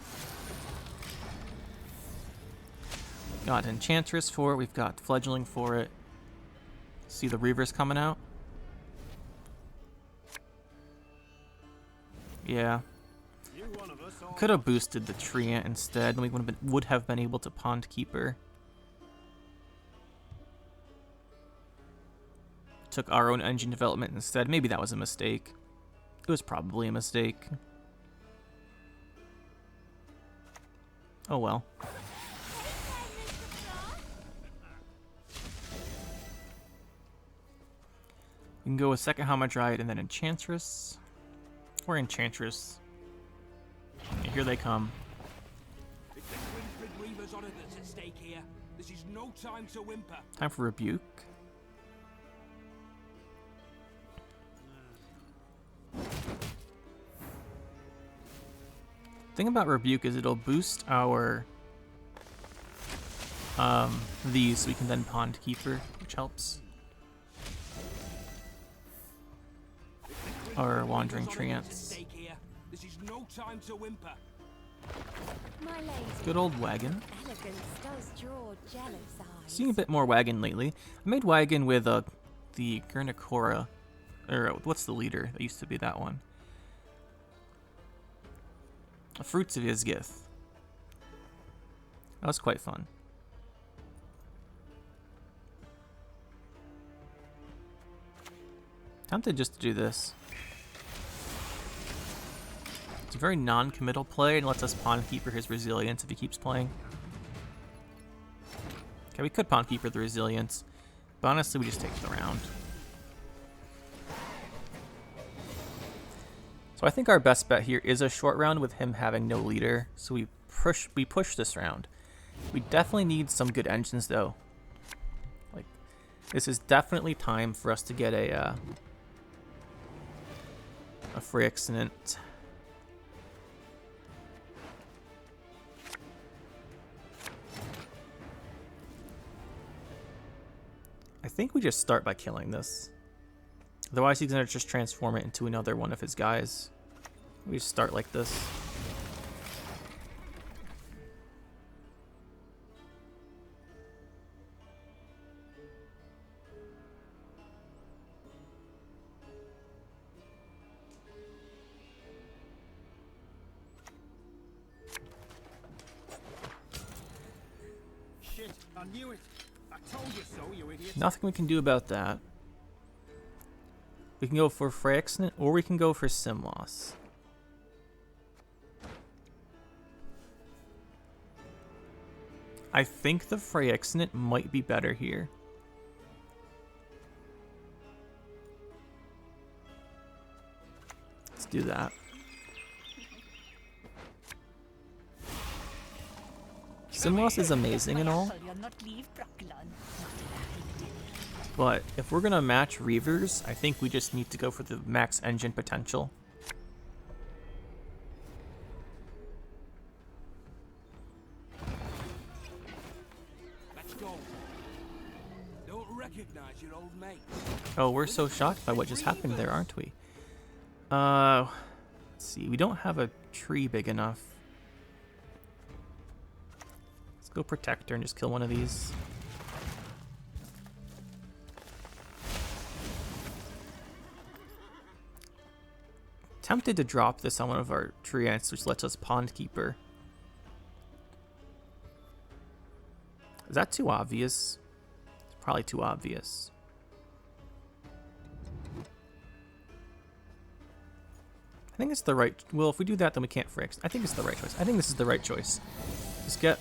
Got Enchantress for it. We've got Fledgling for it. See the Reavers coming out? Yeah. Could have boosted the Treant instead, and we would have been able to Pond Keeper. Took our own engine development instead. Maybe that was a mistake. It was probably a mistake. Oh well. We can go with second Hamadryad and then Enchantress. Or Enchantress. Yeah, here they come. It's the Renfri Reavers honor that's at stake here. This is no time to whimper. Time for Rebuke. Thing about Rebuke is it'll boost our these so we can then Pond Keeper, which helps. Our Wandering Treants. This is no time to whimper. My lady. Good old Wagon. Elegance does draw jealous eyes. Seeing a bit more Wagon lately. I made Wagon with the Gurnicora, or what's the leader? That used to be that one. Fruits of Isgith. That was quite fun. Tempted just to do this. It's a very non-committal play and lets us Pond Keeper his Resilience if he keeps playing. Okay, we could Pond Keeper the Resilience, but honestly we just take the round. So I think our best bet here is a short round with him having no leader. So we push this round. We definitely need some good engines though. Like, this is definitely time for us to get a Freyxinant. I think we just start by killing this. Otherwise, he's going to just transform it into another one of his guys. We just start like this. Shit, I knew it. I told you so, you idiot. Nothing we can do about that. We can go for Freyxinant, or we can go for Simloss. I think the Freyxinant might be better here. Let's do that. Simloss is amazing and all, but if we're gonna match Reavers, I think we just need to go for the max engine potential. Let's go. Don't recognize your old mate. Oh, we're so shocked by what just happened there, aren't we? Let's see. We don't have a tree big enough. Let's go Protector and just kill one of these. tempted to drop this on one of our treants, which lets us Pond Keeper. Is that too obvious? It's probably too obvious. I think it's the right... Well, if we do that, then we can't fix. I think it's the right choice. I think this is the right choice. Just get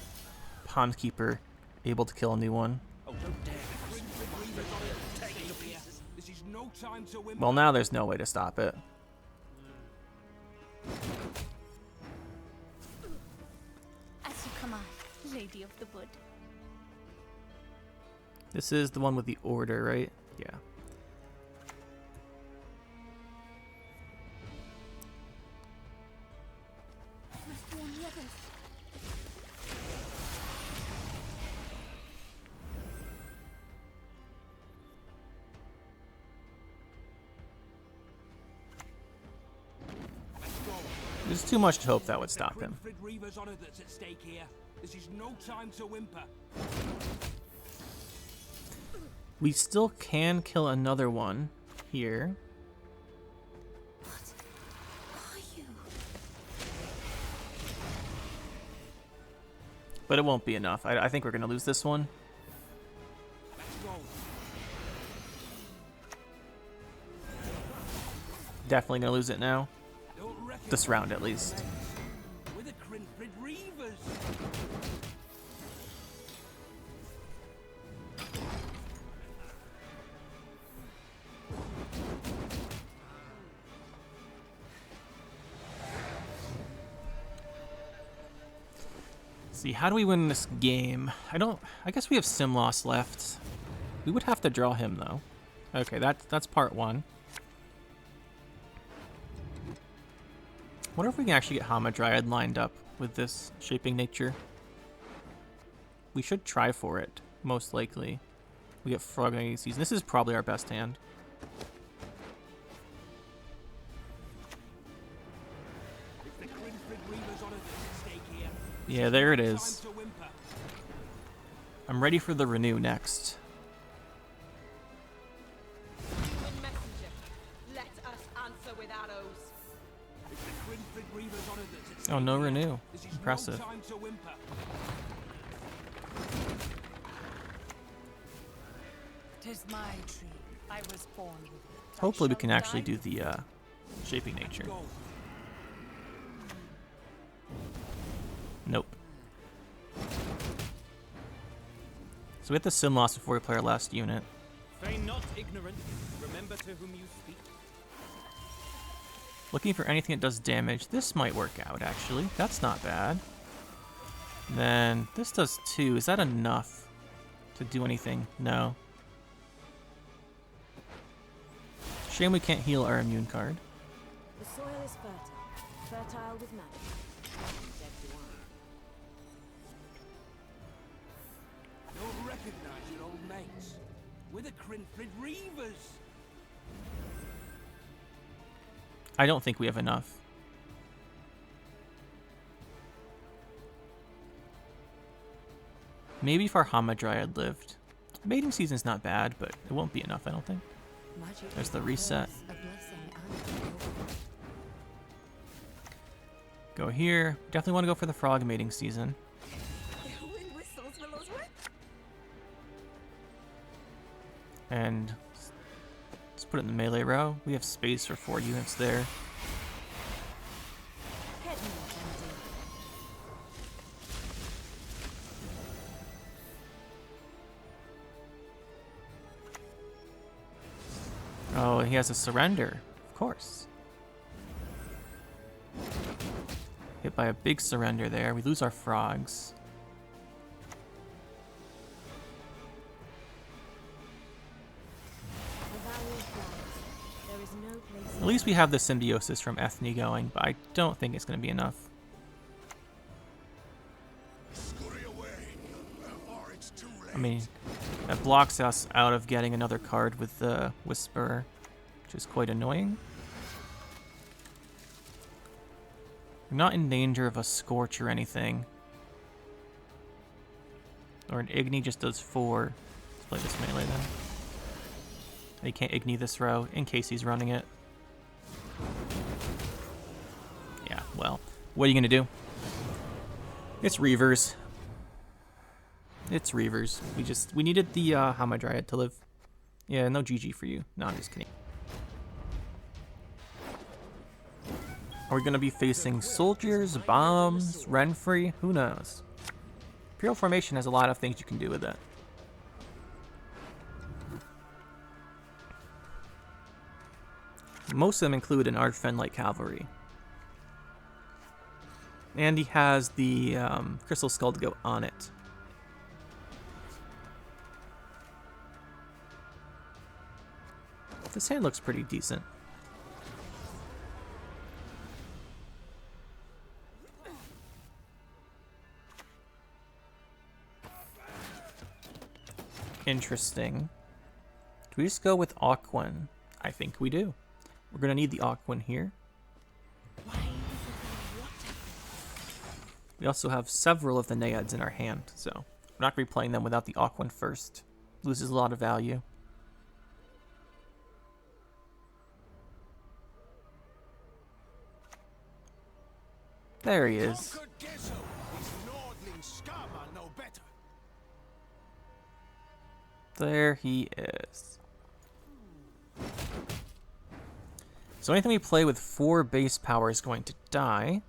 Pond Keeper able to kill a new one. Oh, don't dare. This is no time to whimper. Well, now there's no way to stop it. As you command, Lady of the Wood. This is the one with the order, right? Yeah. Must warn the others. There's too much to hope that would stop him. Reavers' honor that's at stake here. This is no time to whimper. We still can kill another one here. What are you? But it won't be enough. I think we're going to lose this one. Let's go. Definitely going to lose it now. Don't recognize This round, at least. with the Crinfrid Reavers. See, how do we win this game? I guess we have Simloss left. We would have to draw him, though. Okay, that's part one. Wonder if we can actually get Hamadryad lined up with this Shaping Nature. We should try for it, most likely. We get Frog Season. This is probably our best hand. It's the Crinfrid Reavers' honor that's at stake here. Yeah, there it Time is. to whimper. I'm ready for the Renew next. Messenger, let us answer with arrows. It's the Crinfrid Reavers' honor that's at stake Oh, no here. Renew. This is Impressive. no time to whimper. Tis my tree. I was born with it. Hopefully we I can shall actually die do the Shaping Nature. Go. Nope. So we have the Simloss before we play our last unit. Feign not ignorant. Remember to whom you speak. Looking for anything that does damage. This might work out, actually. That's not bad. Then this does 2. Is that enough to do anything? No. Shame we can't heal our immune card. The soil is fertile with magic. Don't recognize your old mates. We're the Crinfrid Reavers. I don't think we have enough. Maybe if our Hamadryad lived. Mating Season's not bad, but it won't be enough, I don't think. Magic There's is the reset. both a blessing and a curse. Go here. Definitely want to go for the Frog Mating Season. Wind whistles, willows whip. And let's put it in the melee row. We have space for 4 units there. Head north, MD. Oh, he has a surrender. Of course. Hit by a big surrender there. We lose our frogs. The valley of flowers. There is no place. At least we have the Symbiosis from Ethne going, but I don't think it's going to be enough. I mean, that blocks us out of getting another card with the Whisperer, which is quite annoying. We're not in danger of a Scorch or anything. Or an Igni just does 4. Let's play this melee then. He can't Igni this row in case he's running it. Yeah, well, what are you gonna do? It's Reavers. It's Reavers. We needed the Hamadryad to live. Yeah, no GG for you. No, I'm just kidding. Are we gonna be facing soldiers, bombs, Renfri? Who knows? Imperial formation has a lot of things you can do with it. Most of them include an Archfen light cavalry. And he has the crystal skull to go on it. This hand looks pretty decent. Interesting. Do we just go with Aquan? I think we do. We're going to need the Aquan here. We also have several of the Naiads in our hand, so we're not going to be playing them without the Aquan first. Loses a lot of value. There he is. There he is. So anything we play with 4 base power is going to die.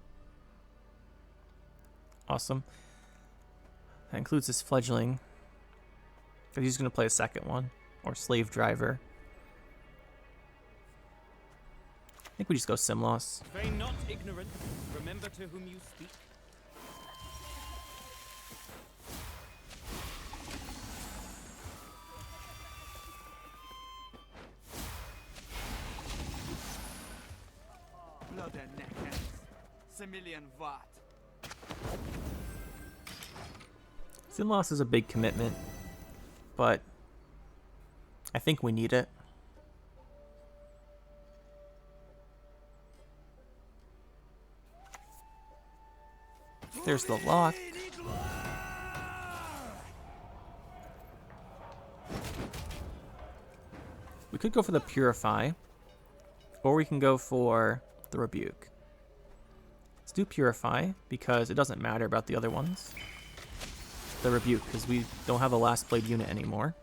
Awesome. That includes this fledgling. Because he's going to play a second one. Or slave driver. I think we just go Simloss. Feign not ignorant. Remember to whom you speak. Blood and neck Similian Vat. Simloss is a big commitment. But I think we need it. There's the lock. We could go for the Purify, or we can go for the Rebuke. Let's do Purify, because it doesn't matter about the other ones. The Rebuke, because we don't have a Last Blade unit anymore.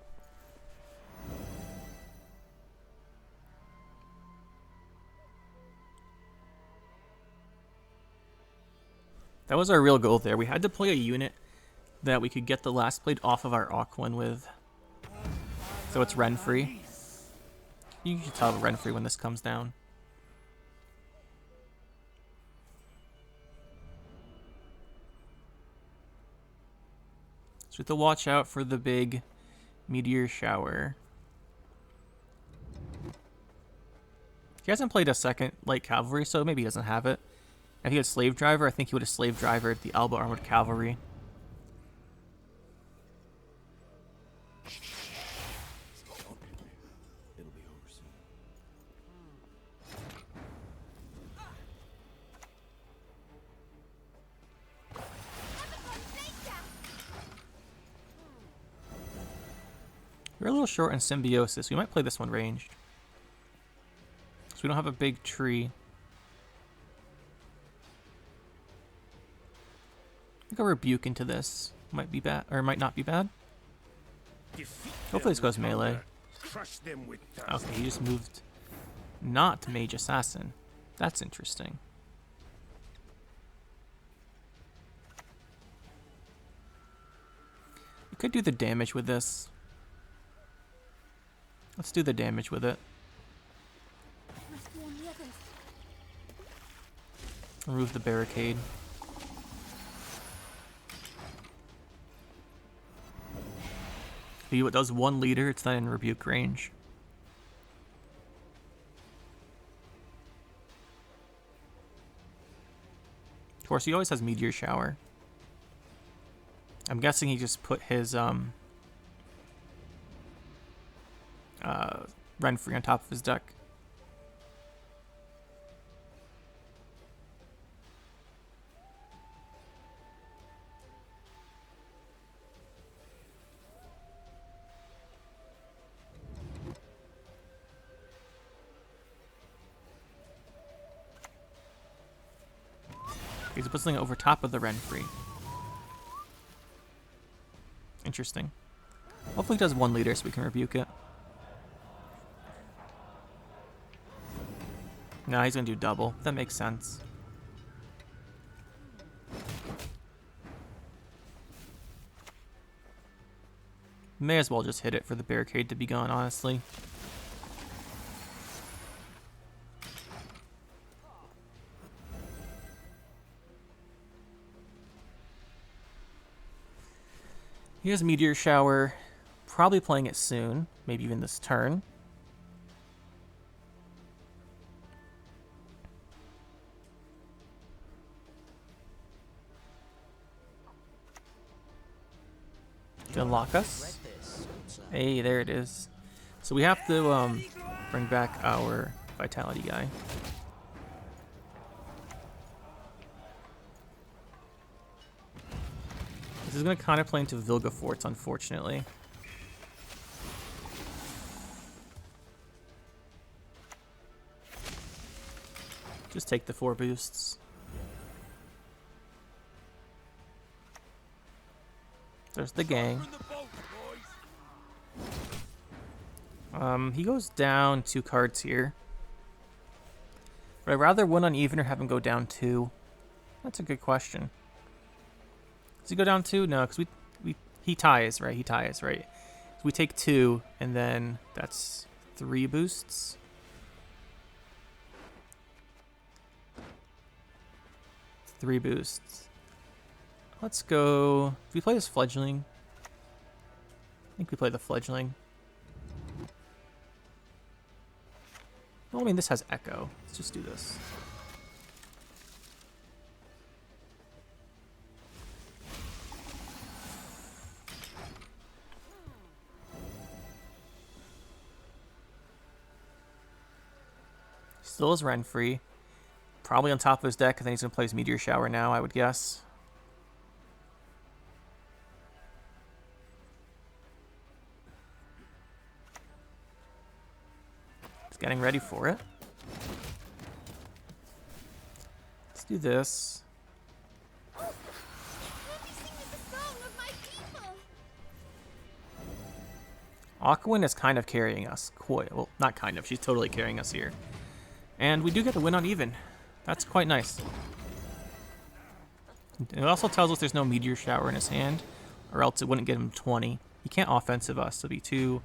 That was our real goal there. We had to play a unit that we could get the Last Blade off of our Aquan with. So it's Renfri. You can tell Renfri when this comes down. So we have to watch out for the big meteor shower. He hasn't played a second light cavalry, so maybe he doesn't have it. If he had Slave Driver, I think he would have Slave Drivered the Alba Armored Cavalry. It'll be over soon. We're a little short in Symbiosis. We might play this one ranged. So we don't have a big tree. I think a Rebuke into this might be bad, or might not be bad. Hopefully this goes melee. Okay, he just moved not Mage Assassin. That's interesting. We could do the damage with this. Let's do the damage with it. Must warn the others. Remove the barricade. It does 1 leader, it's not in Rebuke range. Of course, he always has Meteor Shower. I'm guessing he just put his Renfri on top of his deck. He's put something over top of the Renfri. Interesting. Hopefully he does 1 liter so we can rebuke it. Nah, he's gonna do double. That makes sense. May as well just hit it for the barricade to be gone, honestly. He has Meteor Shower. Probably playing it soon. Maybe even this turn. Gonna lock us. Hey, there it is. So we have to bring back our Vitality guy. This is going to kind of play into Vilga Forts, unfortunately. Just take the 4 boosts. There's the gang. He goes down 2 cards here. Would I rather win uneven or have him go down 2? That's a good question. Does he go down 2? No, because he ties, right? He ties, right? So we take 2, and then that's 3 boosts. Three boosts. Let's go. If we play this Fledgling, I think we play the Fledgling. Well, I mean, this has Echo. Let's just do this. Still is Renfri. Probably on top of his deck, and then he's going to play his Meteor Shower now, I would guess. He's getting ready for it. Let's do this. Aquawind is kind of carrying us. Well, not kind of. She's totally carrying us here. And we do get the win on even. That's quite nice. It also tells us there's no Meteor Shower in his hand, or else it wouldn't get him 20. He can't offensive us, so it'll be 2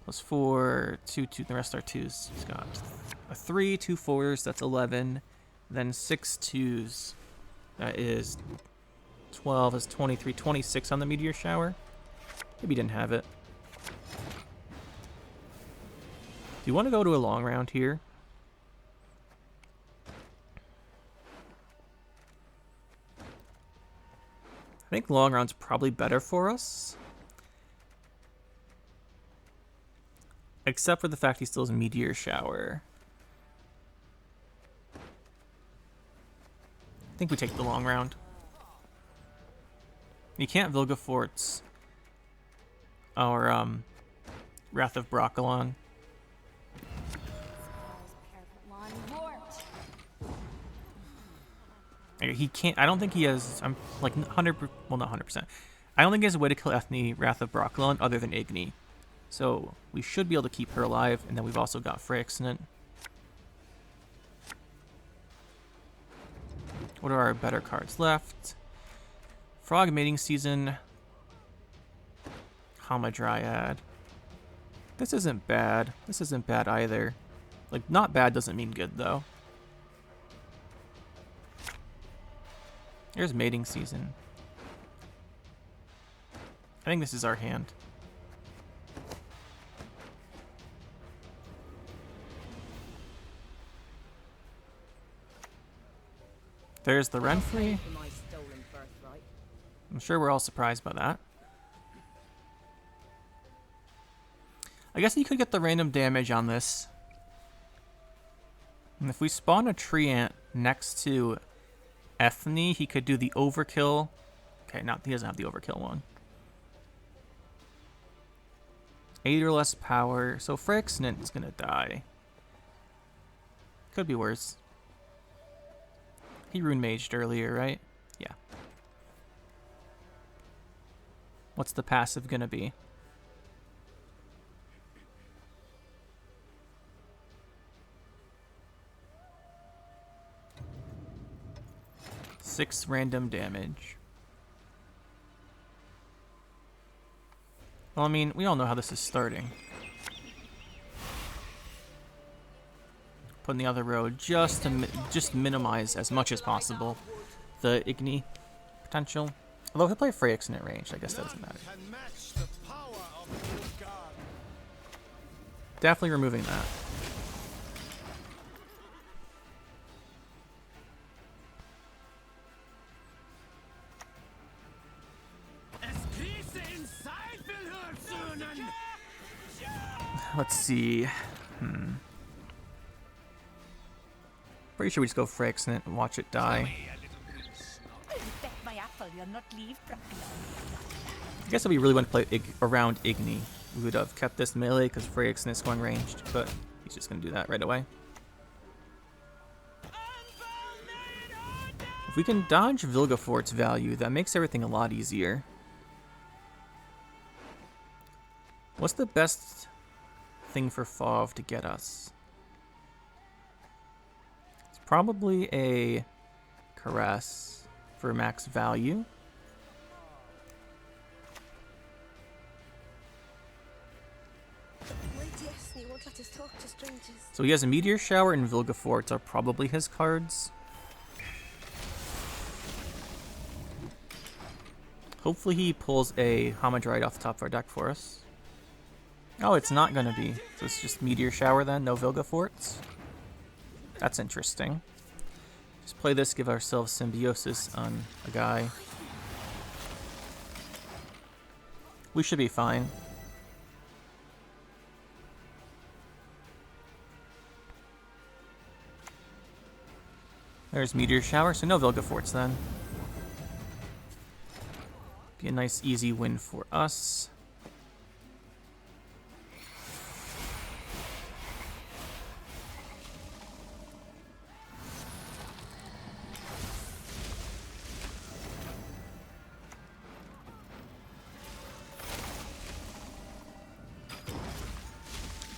plus 4, 2, 2, the rest are 2s. He's got a 3, 2 4s, that's 11. Then 6 2s. That is 12, is 23, 26 on the Meteor Shower. Maybe he didn't have it. Do you want to go to a long round here? I think long round's probably better for us. Except for the fact he still has Meteor Shower. I think we take the long round. You can't Vilga Forts our Wrath of Broccolon. He can't. I don't think he has. I'm like 100. Well, not 100%. I don't think he has a way to kill Ethne Wrath of Broccolon other than Igni. So we should be able to keep her alive, and then we've also got Phyrexian. What are our better cards left? Frog Mating Season. Hamadryad. This isn't bad. This isn't bad either. Like, not bad doesn't mean good, though. Here's Mating Season. I think this is our hand. There's the Renfri. I'm sure we're all surprised by that. I guess you could get the random damage on this. And if we spawn a Treant next to Ethne, he could do the overkill. Okay, he doesn't have the overkill one. 8 or less power. So Phyrexian is going to die. Could be worse. He rune maged earlier, right? Yeah. What's the passive gonna be? Six random damage. Well, I mean, we all know how this is starting. Put in the other row just to just minimize as much as possible the Igni potential. Although he'll play Freyixen at range, I guess that doesn't matter. Definitely removing that. Let's see. Pretty sure we just go Freyixen and watch it die. My apple, you'll not leave I guess if we really want to play around Igni, we would have kept this melee because Freyixen is going ranged, but he's just going to do that right away. If we can dodge Vilgefort's value, that makes everything a lot easier. What's the best thing for Fauve to get us? It's probably a Caress for max value. So he has a Meteor Shower and Vilgefort's are probably his cards. Hopefully he pulls a Hamadryad off the top of our deck for us. Oh, it's not gonna be. So it's just Meteor Shower then, no Vilgefort's. That's interesting. Just play this, give ourselves Symbiosis on a guy. We should be fine. There's Meteor Shower, so no Vilgefort's then. Be a nice easy win for us.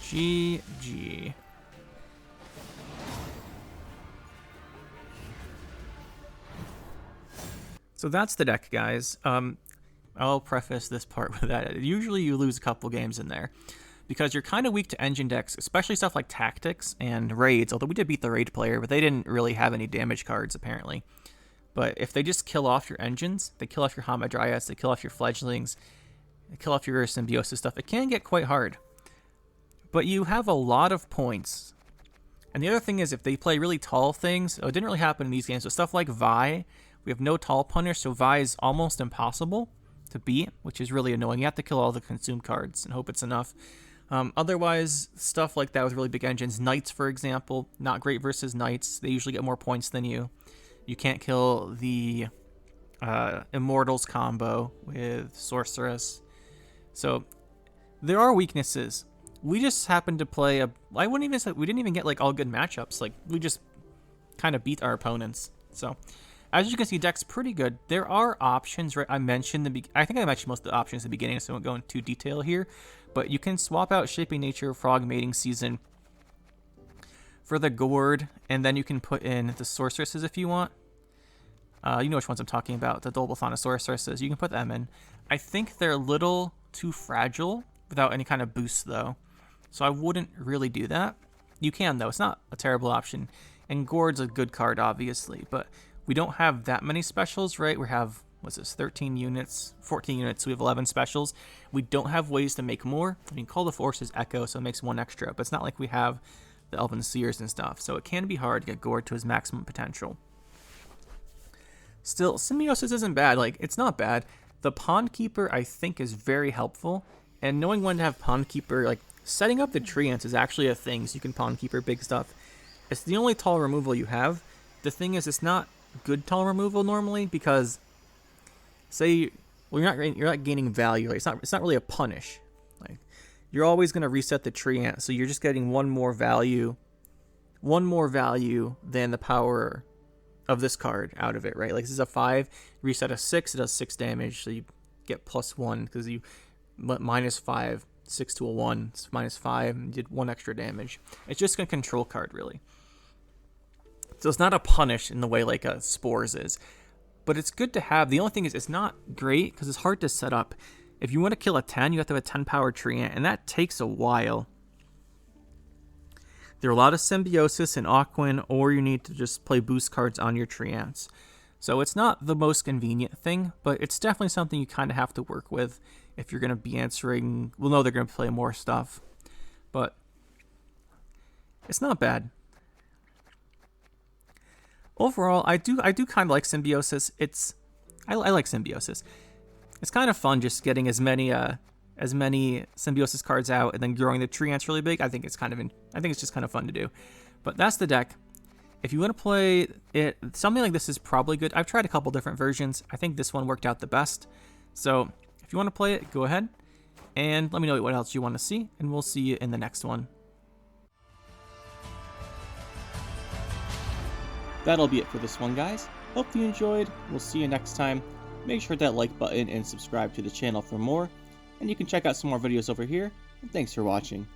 GG. So that's the deck, guys. I'll preface this part with that. Usually you lose a couple games in there because you're kind of weak to engine decks, especially stuff like Tactics and Raids, although we did beat the Raid player, but they didn't really have any damage cards, apparently. But if they just kill off your engines, they kill off your Hamadryads, they kill off your Fledglings, they kill off your Symbiosis stuff, it can get quite hard. But you have a lot of points. And the other thing is, if they play really tall things, it didn't really happen in these games, so stuff like Vi, we have no tall punish, so Vi is almost impossible to beat, which is really annoying. You have to kill all the consume cards and hope it's enough. Otherwise, stuff like that with really big engines. Knights, for example, not great versus Knights. They usually get more points than you. You can't kill the Immortals combo with Sorceress. So there are weaknesses. We just happened to play I wouldn't even say we didn't even get like all good matchups. Like we just kind of beat our opponents. So as you can see, deck's pretty good. There are options, right? I mentioned I think I mentioned most of the options at the beginning, so I won't go into detail here. But you can swap out Shaping Nature, Frog Mating Season for the Gourd, and then you can put in the Sorceresses if you want. You know which ones I'm talking about, the Dolbothon of Sorceresses. You can put them in. I think they're a little too fragile without any kind of boost, though. So I wouldn't really do that. You can, though. It's not a terrible option. And Gourd's a good card, obviously, but we don't have that many specials, right? We have, what's this, 13 units, 14 units, so we have 11 specials. We don't have ways to make more. I mean, Call the Forces Echo, so it makes one extra, but it's not like we have the Elven Seers and stuff, so it can be hard to get Gourd to his maximum potential. Still, Symbiosis isn't bad. Like, it's not bad. The Pond Keeper, I think, is very helpful, and knowing when to have Pond Keeper, like, setting up the Treants is actually a thing, so you can Pond Keeper big stuff. It's the only tall removal you have. The thing is, it's not good tall removal normally because, say, well, you're not gaining value. Like, it's not really a punish. Like, you're always gonna reset the Treant, so you're just getting one more value than the power of this card out of it, right? Like this is a 5, reset a 6, it does 6 damage, so you get +1 because you -5, 6 to a 1, it's -5, you did 1 extra damage. It's just a control card, really. So it's not a punish in the way like a Spores is, but it's good to have. The only thing is it's not great because it's hard to set up. If you want to kill a 10, you have to have a 10 power treant, and that takes a while. There are a lot of Symbiosis and Aquin, or you need to just play boost cards on your treants. So it's not the most convenient thing, but it's definitely something you kind of have to work with if you're going to be answering. We'll know they're going to play more stuff, but it's not bad. Overall, I do kind of like Symbiosis. I like Symbiosis. It's kind of fun just getting as many Symbiosis cards out and then growing the treants really big. I think it's just kind of fun to do. But that's the deck. If you want to play it, something like this is probably good. I've tried a couple different versions. I think this one worked out the best. So if you want to play it, go ahead and let me know what else you want to see, and we'll see you in the next one. That'll be it for this one, guys. Hope you enjoyed. We'll see you next time. Make sure to hit that like button and subscribe to the channel for more. And you can check out some more videos over here. And thanks for watching.